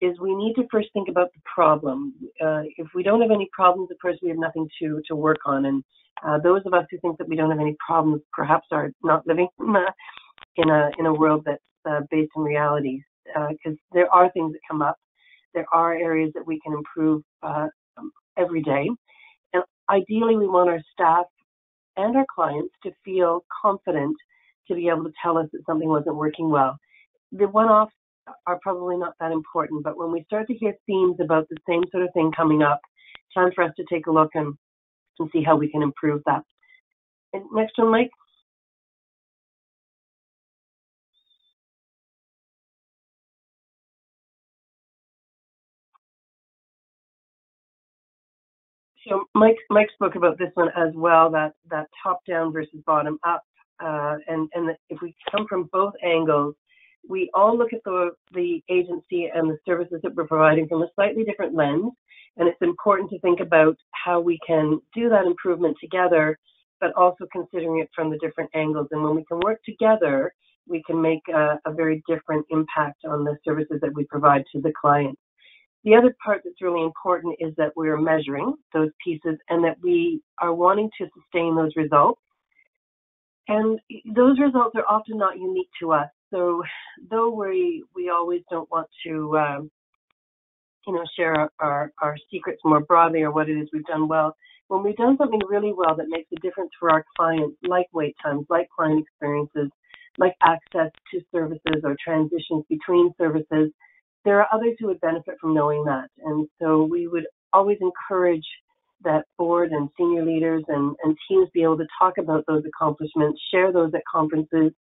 B: is we need to first think about the problem. If we don't have any problems, of course, we have nothing to work on. And those of us who think that we don't have any problems perhaps are not living in a world that's based in realities, because there are things that come up. There are areas that we can improve every day. And ideally, we want our staff and our clients to feel confident to be able to tell us that something wasn't working well. The one-offs are probably not that important, but when we start to hear themes about the same sort of thing coming up, it's time for us to take a look and see how we can improve that. And next one, Mike. So Mike spoke about this one as well, that top-down versus bottom-up, and if we come from both angles, we all look at the agency and the services that we're providing from a slightly different lens, and it's important to think about how we can do that improvement together, but also considering it from the different angles. And when we can work together, we can make a very different impact on the services that we provide to the client. The other part that's really important is that we're measuring those pieces and that we are wanting to sustain those results. And those results are often not unique to us. So though we always don't want to share our secrets more broadly or what it is we've done well, when we've done something really well that makes a difference for our clients, like wait times, like client experiences, like access to services or transitions between services, there are others who would benefit from knowing that. And so we would always encourage that board and senior leaders and teams be able to talk about those accomplishments, share those at conferences,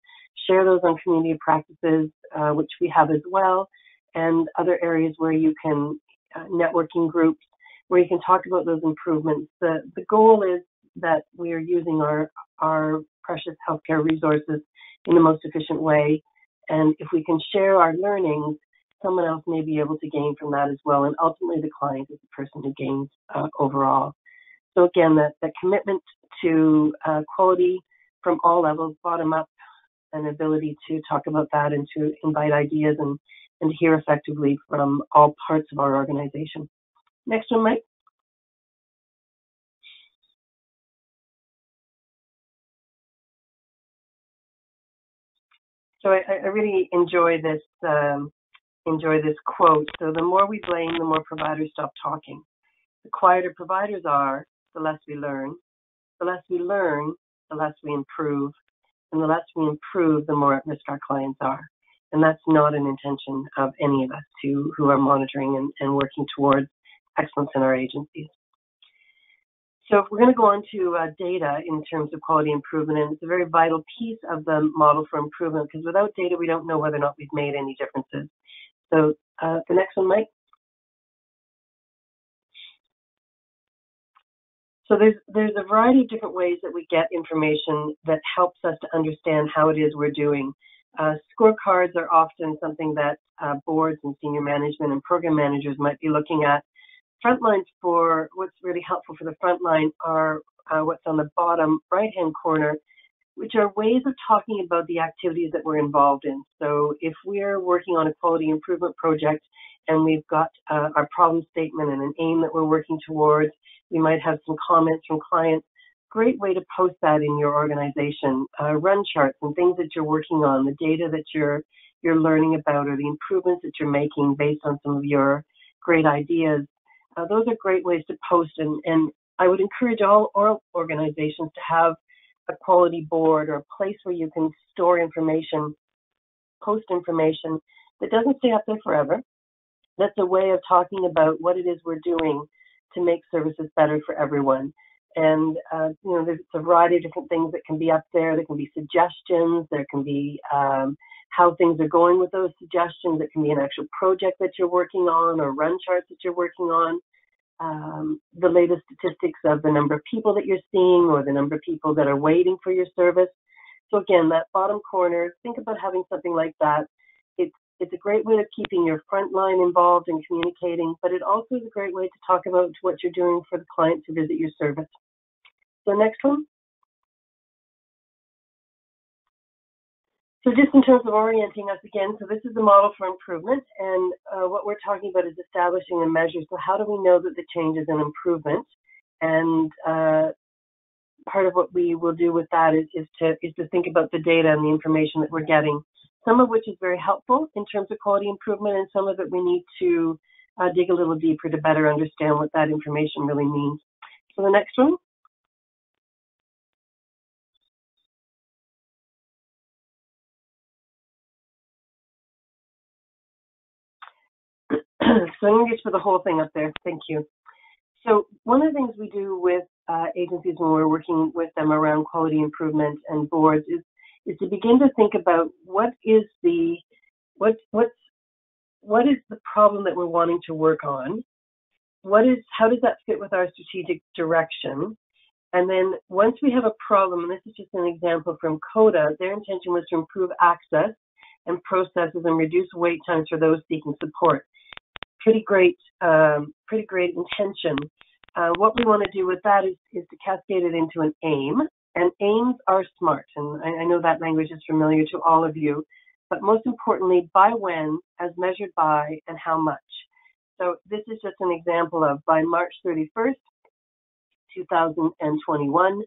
B: share those on community practices, which we have as well, and other areas where you can, networking groups, where you can talk about those improvements. The goal is that we are using our precious healthcare resources in the most efficient way. And if we can share our learnings, someone else may be able to gain from that as well. And ultimately, the client is the person who gains overall. So again, that commitment to quality from all levels, bottom up, an ability to talk about that and to invite ideas and hear effectively from all parts of our organization. Next one, Mike. So I really enjoy this quote. So the more we blame, the more providers stop talking. The quieter providers are, the less we learn. The less we learn, the less we improve. And the less we improve, the more at risk our clients are. And that's not an intention of any of us who are monitoring and working towards excellence in our agencies. So if we're going to go on to data in terms of quality improvement, and it's a very vital piece of the model for improvement, because without data, we don't know whether or not we've made any differences. So the next one, Mike. So there's a variety of different ways that we get information that helps us to understand how it is we're doing. Scorecards are often something that boards and senior management and program managers might be looking at. Frontlines, for what's really helpful for the frontline, are what's on the bottom right-hand corner, which are ways of talking about the activities that we're involved in. So if we're working on a quality improvement project and we've got our problem statement and an aim that we're working towards, we might have some comments from clients. Great way to post that in your organization. Run charts and things that you're working on, the data that you're learning about, or the improvements that you're making based on some of your great ideas. Those are great ways to post, and I would encourage all organizations to have a quality board or a place where you can store information, post information that doesn't stay up there forever. That's a way of talking about what it is we're doing to make services better for everyone. And, there's a variety of different things that can be up there. There can be suggestions. There can be how things are going with those suggestions. It can be an actual project that you're working on or run charts that you're working on. The latest statistics of the number of people that you're seeing or the number of people that are waiting for your service. So again, that bottom corner, think about having something like that. It's a great way of keeping your front line involved and communicating, but it also is a great way to talk about what you're doing for the client to visit your service. So next one. So just in terms of orienting us again, so this is the model for improvement, and what we're talking about is establishing a measure. So how do we know that the change is an improvement? And part of what we will do with that is to think about the data and the information that we're getting, some of which is very helpful in terms of quality improvement, and some of it we need to dig a little deeper to better understand what that information really means. So the next one. So I'm going to get for the whole thing up there. Thank you. So one of the things we do with agencies when we're working with them around quality improvement and boards is to begin to think about what is the problem that we're wanting to work on. How does that fit with our strategic direction? And then once we have a problem, and this is just an example from CODA, their intention was to improve access and processes and reduce wait times for those seeking support. Pretty great intention. What we want to do with that is to cascade it into an aim. And aims are SMART, and I know that language is familiar to all of you, but most importantly, by when, as measured by, and how much. So this is just an example of by March 31st, 2021,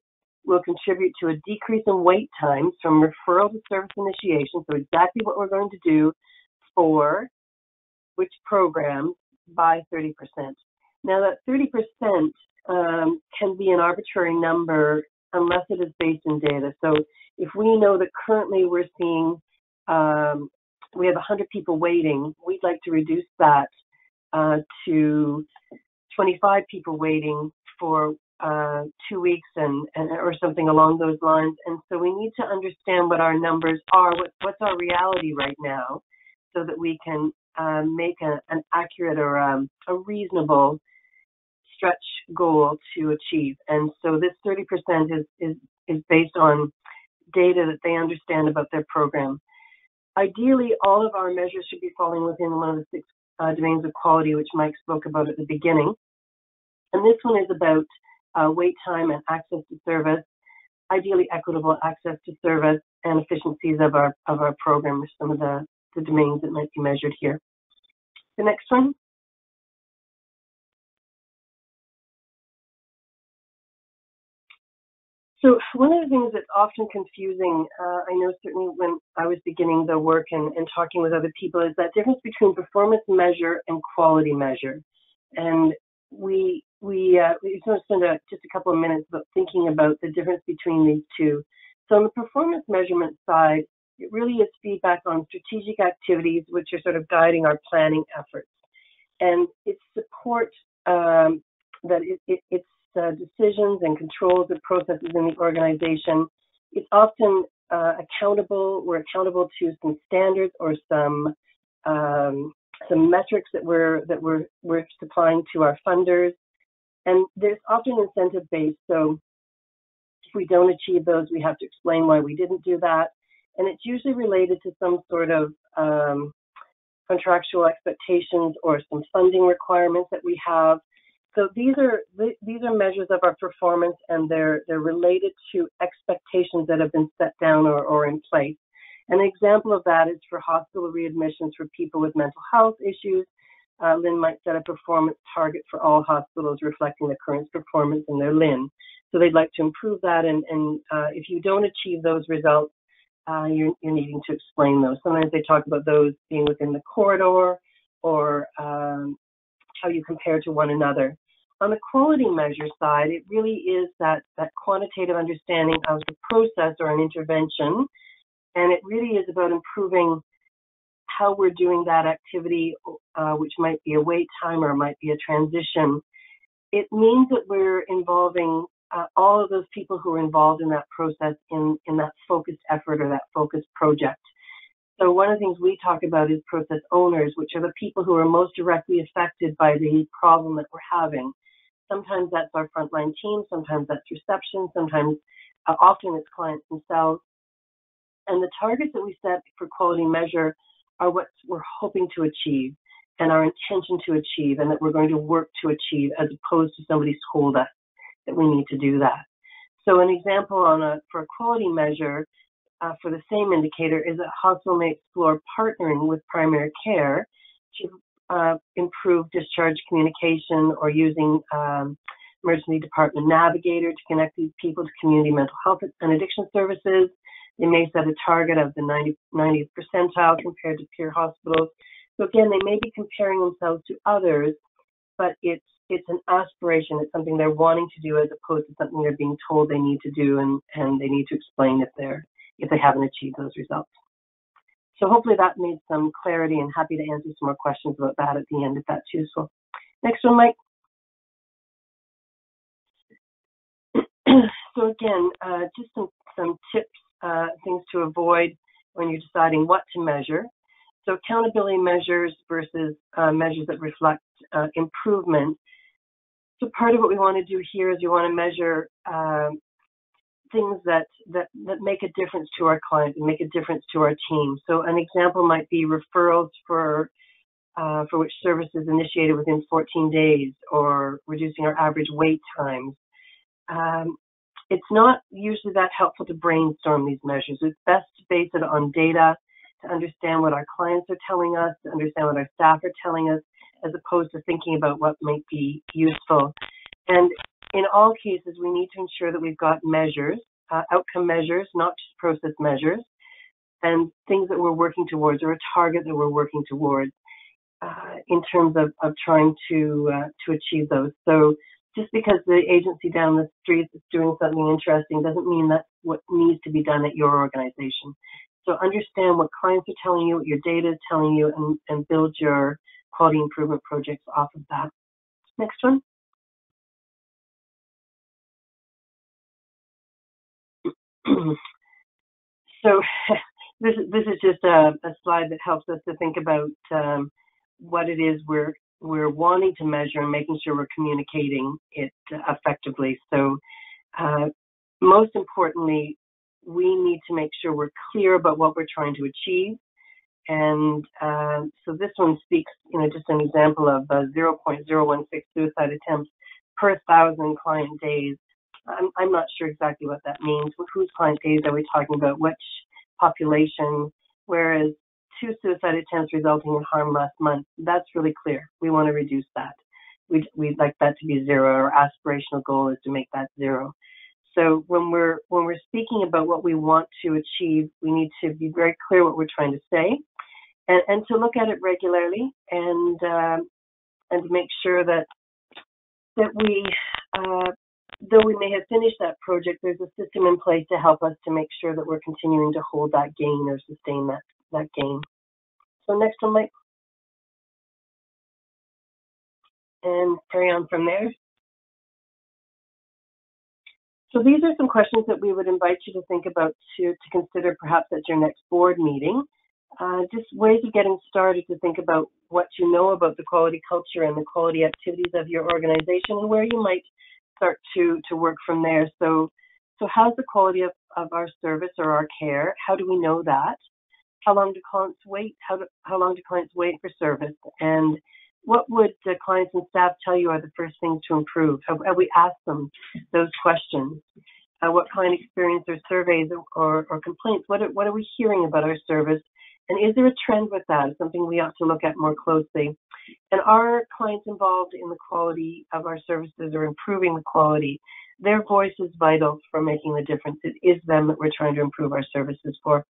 B: will contribute to a decrease in wait times from referral to service initiation, so exactly what we're going to do for which program by 30%. Now that 30% can be an arbitrary number unless it is based in data. So if we know that currently we're seeing, we have 100 people waiting, we'd like to reduce that to 25 people waiting for 2 weeks or something along those lines. And so we need to understand what our numbers are, what's our reality right now, so that we can make an accurate or a reasonable stretch goal to achieve. And so this 30% is based on data that they understand about their program. Ideally, all of our measures should be falling within one of the 6 domains of quality, which Mike spoke about at the beginning. And this one is about wait time and access to service, ideally equitable access to service, and efficiencies of our program, which some of the domains that might be measured here. The next one. So one of the things that's often confusing, I know certainly when I was beginning the work and talking with other people, is that difference between performance measure and quality measure. And we just want to spend just a couple of minutes about thinking about the difference between these two. So on the performance measurement side, it really is feedback on strategic activities which are sort of guiding our planning efforts. And it's support that it's decisions and controls and processes in the organization. It's often accountable. We're accountable to some standards or some metrics that we're supplying to our funders, and there's often incentive based. So if we don't achieve those, we have to explain why we didn't do that, and it's usually related to some sort of contractual expectations or some funding requirements that we have. So these are measures of our performance, and they're related to expectations that have been set down or in place. An example of that is for hospital readmissions for people with mental health issues. LIN might set a performance target for all hospitals reflecting the current performance in their LIN. So they'd like to improve that, and if you don't achieve those results, you're needing to explain those. Sometimes they talk about those being within the corridor or how you compare to one another. On the quality measure side, it really is that quantitative understanding of the process or an intervention, and it really is about improving how we're doing that activity, which might be a wait time or might be a transition. It means that we're involving all of those people who are involved in that process in that focused effort or that focused project. So one of the things we talk about is process owners, which are the people who are most directly affected by the problem that we're having. Sometimes that's our frontline team, sometimes that's reception, sometimes, often it's clients themselves. And the targets that we set for quality measure are what we're hoping to achieve and our intention to achieve, and that we're going to work to achieve, as opposed to somebody's told us that we need to do that. So an example for a quality measure, for the same indicator, is that hospital may explore partnering with primary care to improve discharge communication, or using emergency department navigator to connect these people to community mental health and addiction services. They may set a target of the 90th percentile compared to peer hospitals. So again, they may be comparing themselves to others, but it's an aspiration. It's something they're wanting to do, as opposed to something they're being told they need to do, and they need to explain if they haven't achieved those results. So hopefully that made some clarity, and happy to answer some more questions about that at the end if that's useful. Next one, Mike. So again, just some tips, things to avoid when you're deciding what to measure. So accountability measures versus measures that reflect improvement. So part of what we want to do here is we want to measure things that make a difference to our clients and make a difference to our team. So an example might be referrals for which service is initiated within 14 days, or reducing our average wait times. it's not usually that helpful to brainstorm these measures. It's best to base it on data, to understand what our clients are telling us, to understand what our staff are telling us, as opposed to thinking about what might be useful. And in all cases, we need to ensure that we've got measures, outcome measures, not just process measures, and things that we're working towards, or a target that we're working towards in terms of trying to achieve those. So just because the agency down the street is doing something interesting doesn't mean that's what needs to be done at your organization. So understand what clients are telling you, what your data is telling you, and build your quality improvement projects off of that. Next one. So this is just a slide that helps us to think about what it is we're wanting to measure and making sure we're communicating it effectively. So most importantly, we need to make sure we're clear about what we're trying to achieve. And so this one speaks, just an example of 0.016 suicide attempts per 1,000 client days. I'm not sure exactly what that means. Whose client days are we talking about? Which population? Whereas 2 suicide attempts resulting in harm last month, that's really clear. We want to reduce that. We'd like that to be 0. Our aspirational goal is to make that 0. So when we're speaking about what we want to achieve, we need to be very clear what we're trying to say, and to look at it regularly, and to make sure that we, though we may have finished that project, there's a system in place to help us to make sure that we're continuing to hold that gain or sustain that gain. So next one, Mike, and carry on from there. So these are some questions that we would invite you to think about, to consider perhaps at your next board meeting. Just ways of getting started to think about what you know about the quality culture and the quality activities of your organization, and where you might start to work from there. So how's the quality of our service or our care? How do we know that? How long do clients wait? How long do clients wait for service? And what would the clients and staff tell you are the first things to improve? Have we asked them those questions? What client experience or surveys or complaints? What are we hearing about our service? And is there a trend with that? It's something we ought to look at more closely. And are clients involved in the quality of our services or improving the quality? Their voice is vital for making the difference. It is them that we're trying to improve our services for.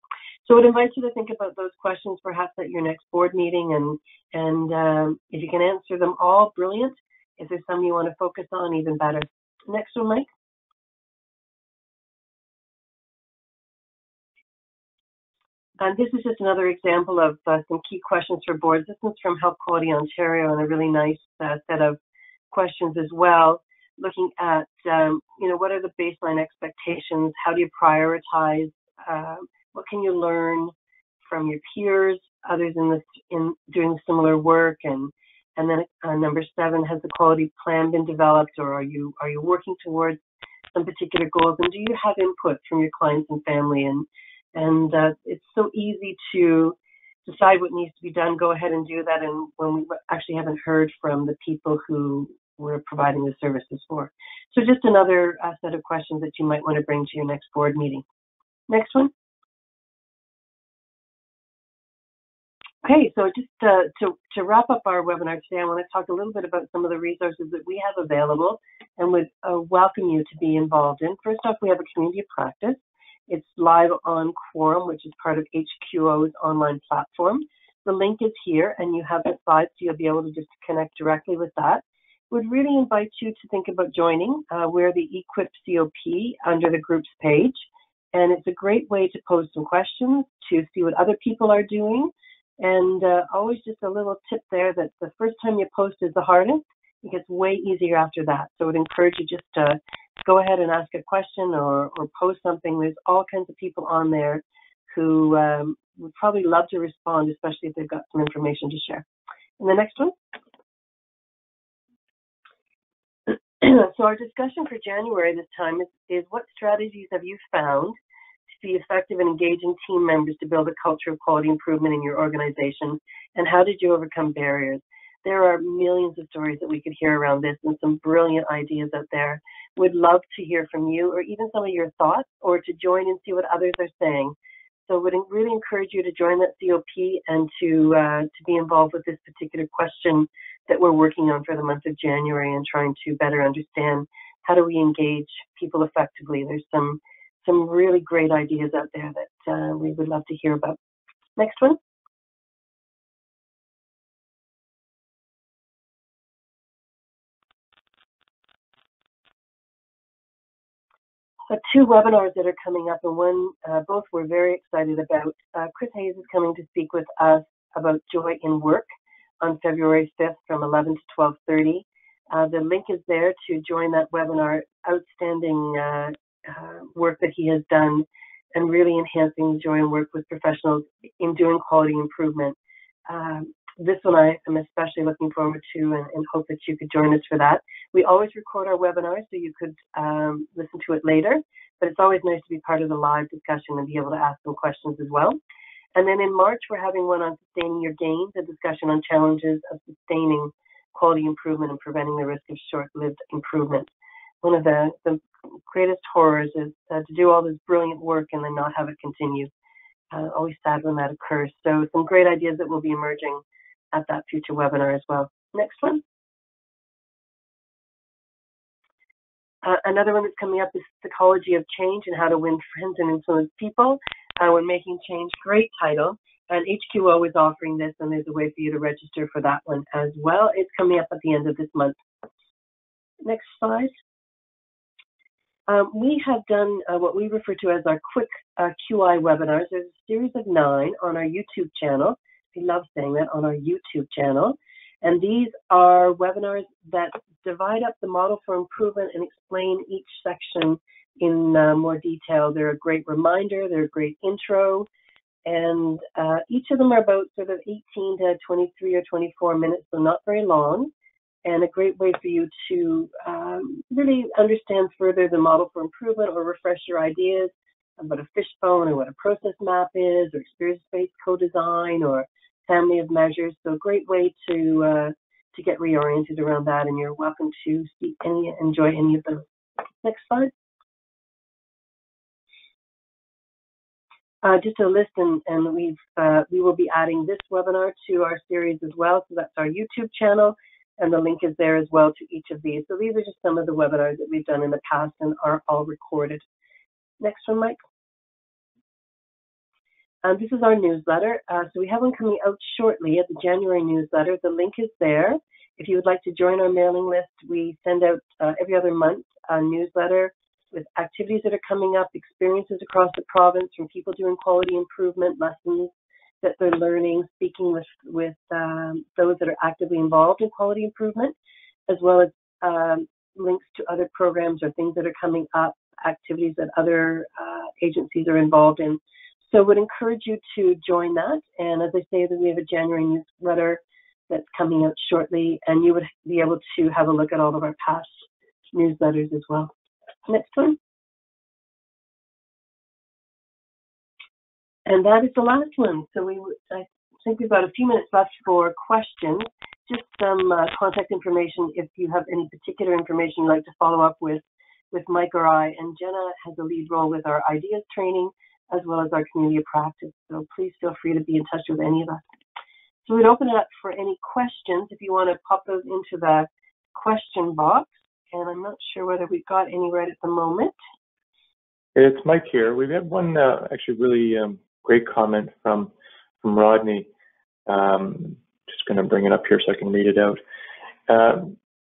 B: So I would invite you to think about those questions perhaps at your next board meeting, and if you can answer them all, brilliant. If there's some you want to focus on, even better. Next one, Mike. And this is just another example of some key questions for boards. This one's from Health Quality Ontario, and a really nice set of questions as well, looking at, what are the baseline expectations? How do you prioritize? What can you learn from your peers, others in doing similar work? And then number 7, has the quality plan been developed, or are you working towards some particular goals? And do you have input from your clients and family? And it's so easy to decide what needs to be done, go ahead and do that, and when we actually haven't heard from the people who we're providing the services for. So just another set of questions that you might want to bring to your next board meeting. Next one. Okay, so just to wrap up our webinar today, I want to talk a little bit about some of the resources that we have available and would welcome you to be involved in. First off, we have a community of practice. It's live on Quorum, which is part of HQO's online platform. The link is here, and you have the slides, so you'll be able to just connect directly with that. Would really invite you to think about joining. We're the E-QIP COP under the groups page, and it's a great way to pose some questions, to see what other people are doing. And always just a little tip there that the first time you post is the hardest. It gets way easier after that. So I would encourage you just to go ahead and ask a question or post something. There's all kinds of people on there who would probably love to respond, especially if they've got some information to share. And the next one. So our discussion for January this time is what strategies have you found to be effective in engaging team members to build a culture of quality improvement in your organization, and how did you overcome barriers? There are millions of stories that we could hear around this and some brilliant ideas out there. Would love to hear from you, or even some of your thoughts, or to join and see what others are saying. So would really encourage you to join that COP and to be involved with this particular question that we're working on for the month of January and trying to better understand how do we engage people effectively. There's some really great ideas out there that we would love to hear about. Next one. Two webinars that are coming up, and both we're very excited about. Chris Hayes is coming to speak with us about joy in work on February 5th from 11 to 12:30. The link is there to join that webinar. Outstanding work that he has done and really enhancing joy in work with professionals in doing quality improvement. This one I am especially looking forward to and hope that you could join us for that. We always record our webinars so you could listen to it later, but it's always nice to be part of the live discussion and be able to ask some questions as well. And then in March, we're having one on sustaining your gains, a discussion on challenges of sustaining quality improvement and preventing the risk of short-lived improvement. One of the greatest horrors is to do all this brilliant work and then not have it continue. Always sad when that occurs. So some great ideas that will be emerging at that future webinar as well. Next one. Another one that's coming up is Psychology of Change and How to Win Friends and Influence People When Making Change. Great title. And HQO is offering this, and there's a way for you to register for that one as well. It's coming up at the end of this month. Next slide. We have done what we refer to as our quick QI webinars. There's a series of 9 on our YouTube channel. We love saying that, on our YouTube channel. And these are webinars that divide up the model for improvement and explain each section in more detail. They're a great reminder, they're a great intro, and each of them are about sort of 18 to 23 or 24 minutes, so not very long, and a great way for you to really understand further the model for improvement or refresh your ideas about a fishbone or what a process map is, or experience-based co-design or family of measures. So a great way to get reoriented around that, and you're welcome to enjoy any of those. Next slide. Just a list, and we will be adding this webinar to our series as well. So that's our YouTube channel, and the link is there as well to each of these. So these are just some of the webinars that we've done in the past and are all recorded. Next one, Mike. This is our newsletter. So we have one coming out shortly at the January newsletter. The link is there. If you would like to join our mailing list, we send out every other month a newsletter with activities that are coming up, experiences across the province from people doing quality improvement, lessons that they're learning, speaking with those that are actively involved in quality improvement, as well as links to other programs or things that are coming up, activities that other agencies are involved in. So I would encourage you to join that. And as I say, that we have a January newsletter that's coming out shortly, and you would be able to have a look at all of our past newsletters as well. Next one. And that is the last one. So I think we've got a few minutes left for questions. Just some contact information if you have any particular information you'd like to follow up with Mike or I. And Jenna has a lead role with our ideas training as well as our community of practice. So please feel free to be in touch with any of us. So we'd open it up for any questions if you want to pop those into the question box. And I'm not sure whether we've got any right at the moment.
A: It's Mike here. We've had one actually really great comment from Rodney. Just going to bring it up here so I can read it out.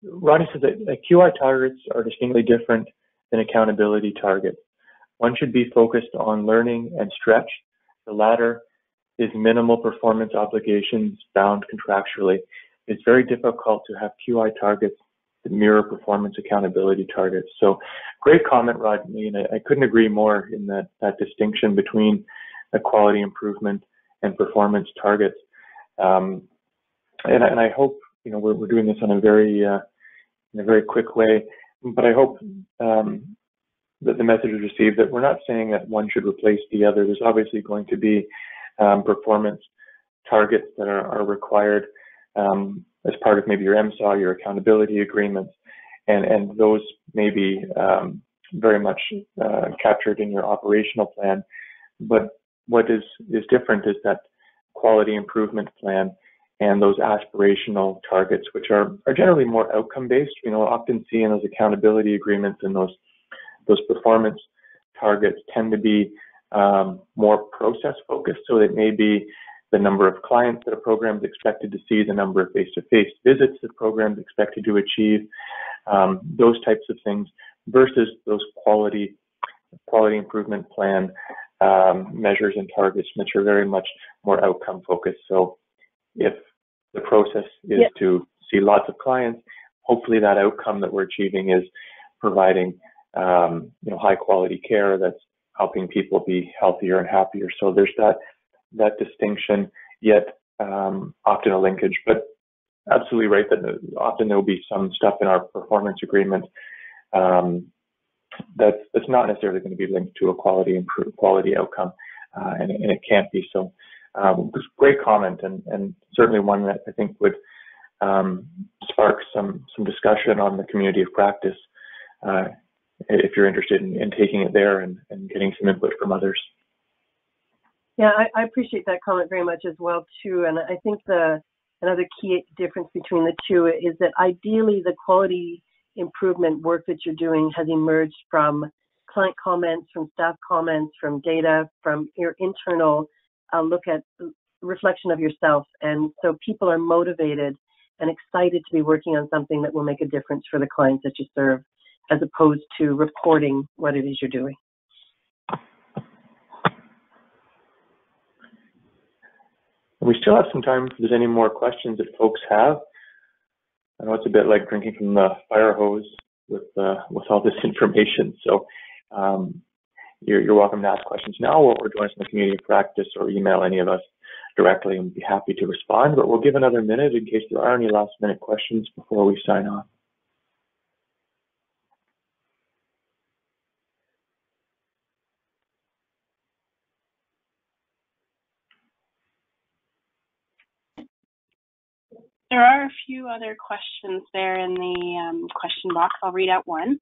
A: Rodney says that QI targets are distinctly different than accountability targets. One should be focused on learning and stretch. The latter is minimal performance obligations bound contractually. It's very difficult to have QI targets that mirror performance accountability targets. So great comment, Rodney, and I couldn't agree more in that distinction between quality improvement and performance targets. And I hope we're doing this in a very quick way, but I hope that the message is received that we're not saying that one should replace the other. There's obviously going to be performance targets that are required as part of maybe your MSAW, your accountability agreements. and those may be very much captured in your operational plan. But what is different is that quality improvement plan and those aspirational targets, which are generally more outcome-based. Often see in those accountability agreements and those performance targets tend to be more process-focused. So it may be the number of clients that a program is expected to see, the number of face-to-face visits that a program is expected to achieve, those types of things, versus those quality improvement plan measures and targets, which are very much more outcome-focused. So if the process is to see lots of clients, hopefully that outcome that we're achieving is providing high quality care that's helping people be healthier and happier. So there's that distinction, yet often a linkage. But absolutely right that often there'll be some stuff in our performance agreement that's not necessarily going to be linked to a quality outcome, and it can't be. So it's a great comment, and certainly one that I think would spark some discussion on the community of practice if you're interested in taking it there and getting some input from others.
B: Yeah, I appreciate that comment very much as well too, and I think another key difference between the two is that ideally the quality improvement work that you're doing has emerged from client comments, from staff comments, from data, from your internal look at reflection of yourself. And so people are motivated and excited to be working on something that will make a difference for the clients that you serve, as opposed to reporting what it is you're doing.
A: We still have some time if there's any more questions that folks have. I know it's a bit like drinking from the fire hose with all this information. So you're welcome to ask questions now, or join us in the community of practice, or email any of us directly, and we'd be happy to respond. But we'll give another minute in case there are any last minute questions before we sign off.
C: There are a few other questions there in the question box. I'll read out one.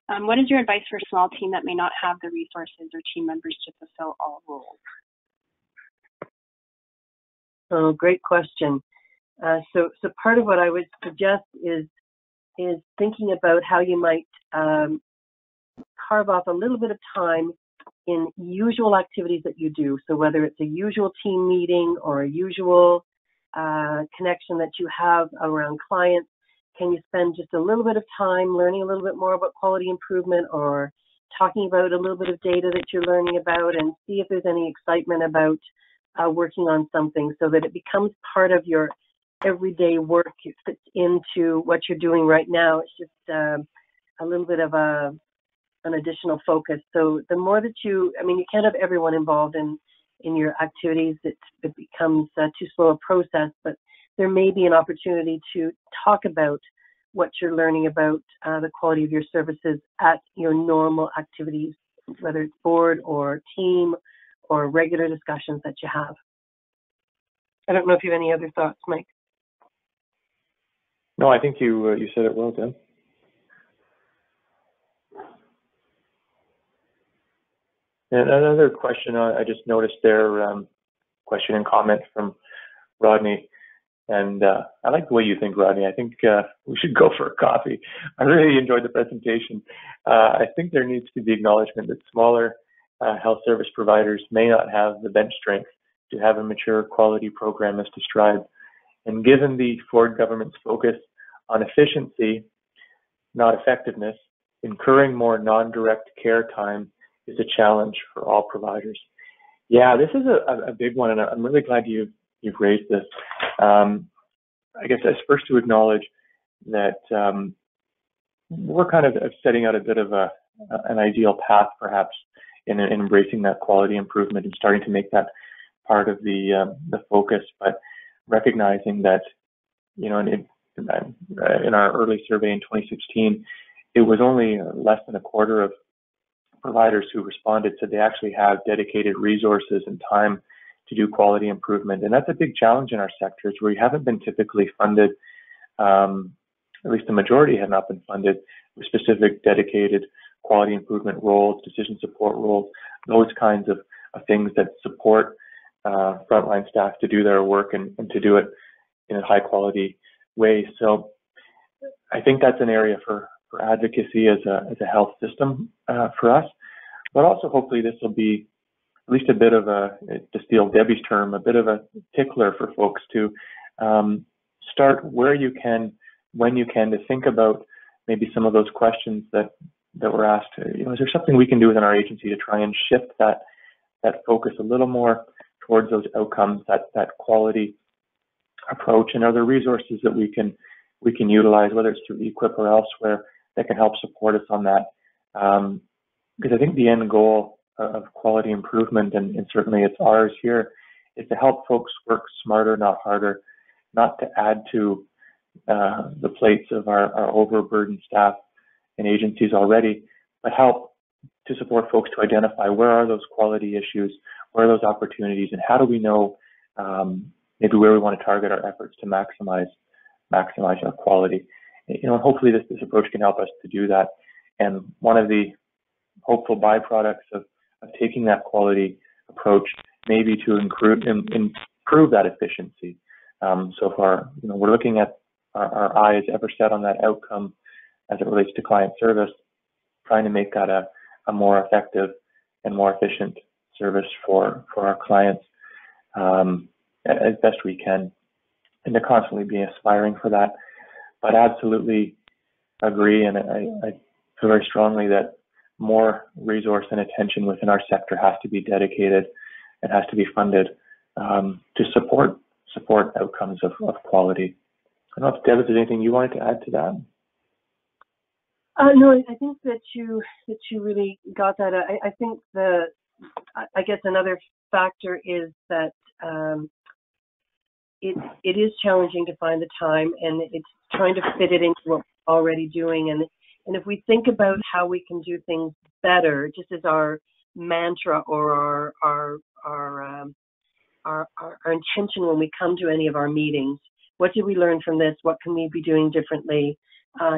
C: What is your advice for a small team that may not have the resources or team members to fulfill all roles?
B: Oh, great question. So part of what I would suggest is thinking about how you might carve off a little bit of time in usual activities that you do. So whether it's a usual team meeting or a usual connection that you have around clients, can you spend just a little bit of time learning a little bit more about quality improvement, or talking about a little bit of data that you're learning about, and see if there's any excitement about working on something, so that it becomes part of your everyday work. It fits into what you're doing right now. It's just a little bit of an additional focus. So the more that you can't have everyone involved in your activities. It becomes too slow a process, but there may be an opportunity to talk about what you're learning about the quality of your services at your normal activities, whether it's board or team or regular discussions that you have. I don't know if you have any other thoughts, Mike.
A: No, I think you said it well, Deb. And another question I just noticed there, question and comment from Rodney. And I like the way you think, Rodney. I think we should go for a coffee. I really enjoyed the presentation. I think there needs to be acknowledgement that smaller health service providers may not have the bench strength to have a mature quality program as described. And given the Ford government's focus on efficiency, not effectiveness, incurring more non-direct care time is a challenge for all providers. Yeah, this is a big one, and I'm really glad you've raised this. I guess it's first to acknowledge that we're kind of setting out a bit of an ideal path, perhaps, in embracing that quality improvement and starting to make that part of the focus, but recognizing that, in our early survey in 2016, it was only less than a quarter of providers who responded said they actually have dedicated resources and time to do quality improvement. And that's a big challenge in our sectors where we haven't been typically funded at least the majority had not been funded with specific dedicated quality improvement roles, decision support roles, those kinds of things that support frontline staff to do their work and to do it in a high quality way. So I think that's an area for advocacy as a health system for us, but also hopefully this will be at least a bit of a, to steal Debbie's term, a bit of a tickler for folks to start where you can, when you can, to think about maybe some of those questions that were asked. Is there something we can do within our agency to try and shift that focus a little more towards those outcomes, that quality approach? And are there resources that we can utilize, whether it's through E-QIP or elsewhere, that can help support us on that? Because I think the end goal of quality improvement, and certainly it's ours here, is to help folks work smarter, not harder, not to add to the plates of our overburdened staff and agencies already, but help to support folks to identify where are those quality issues, where are those opportunities, and how do we know maybe where we want to target our efforts to maximize our quality. And hopefully this approach can help us to do that. And one of the hopeful byproducts of taking that quality approach may be to improve that efficiency. So far, we're looking at our eyes ever set on that outcome as it relates to client service, trying to make that a more effective and more efficient service for our clients as best we can, and to constantly be aspiring for that. But absolutely agree, and I feel very strongly that more resource and attention within our sector has to be dedicated and has to be funded to support outcomes of quality. I don't know if Deb, is there anything you wanted to add to that?
B: No, I think that you really got that. I think I guess another factor is that it is challenging to find the time, and it's trying to fit it into what we're already doing. And if we think about how we can do things better, just as our mantra or our intention when we come to any of our meetings, what did we learn from this? What can we be doing differently?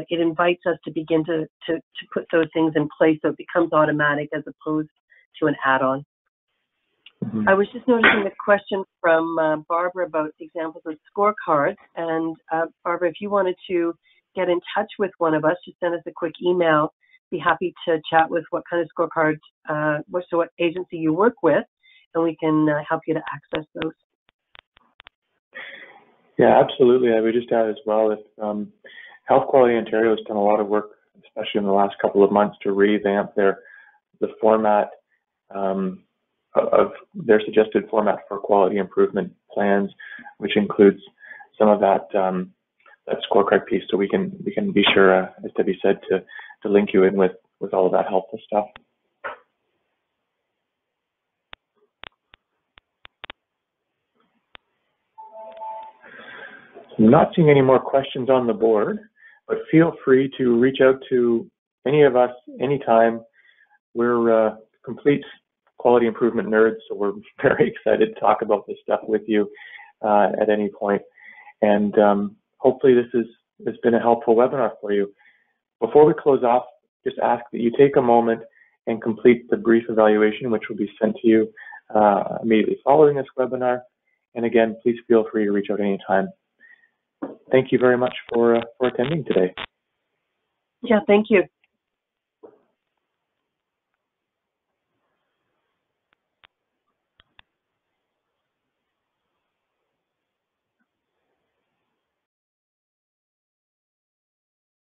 B: It invites us to begin to put those things in place so it becomes automatic as opposed to an add-on. Mm-hmm. I was just noticing a question from Barbara about examples of scorecards. And Barbara, if you wanted to get in touch with one of us, just send us a quick email. Be happy to chat with what kind of scorecards, what agency you work with, and we can help you to access those.
A: Yeah, absolutely. I would just add as well that Health Quality Ontario has done a lot of work, especially in the last couple of months, to revamp the format of their suggested format for quality improvement plans, which includes some of that scorecard piece. So we can be sure, as Debbie said, to link you in with all of that helpful stuff. I'm not seeing any more questions on the board, but feel free to reach out to any of us anytime. We're complete quality improvement nerds, so we're very excited to talk about this stuff with you at any point. And hopefully this has been a helpful webinar for you. Before we close off, just ask that you take a moment and complete the brief evaluation, which will be sent to you immediately following this webinar. And again, please feel free to reach out anytime. Thank you very much for attending today.
B: Yeah, thank you.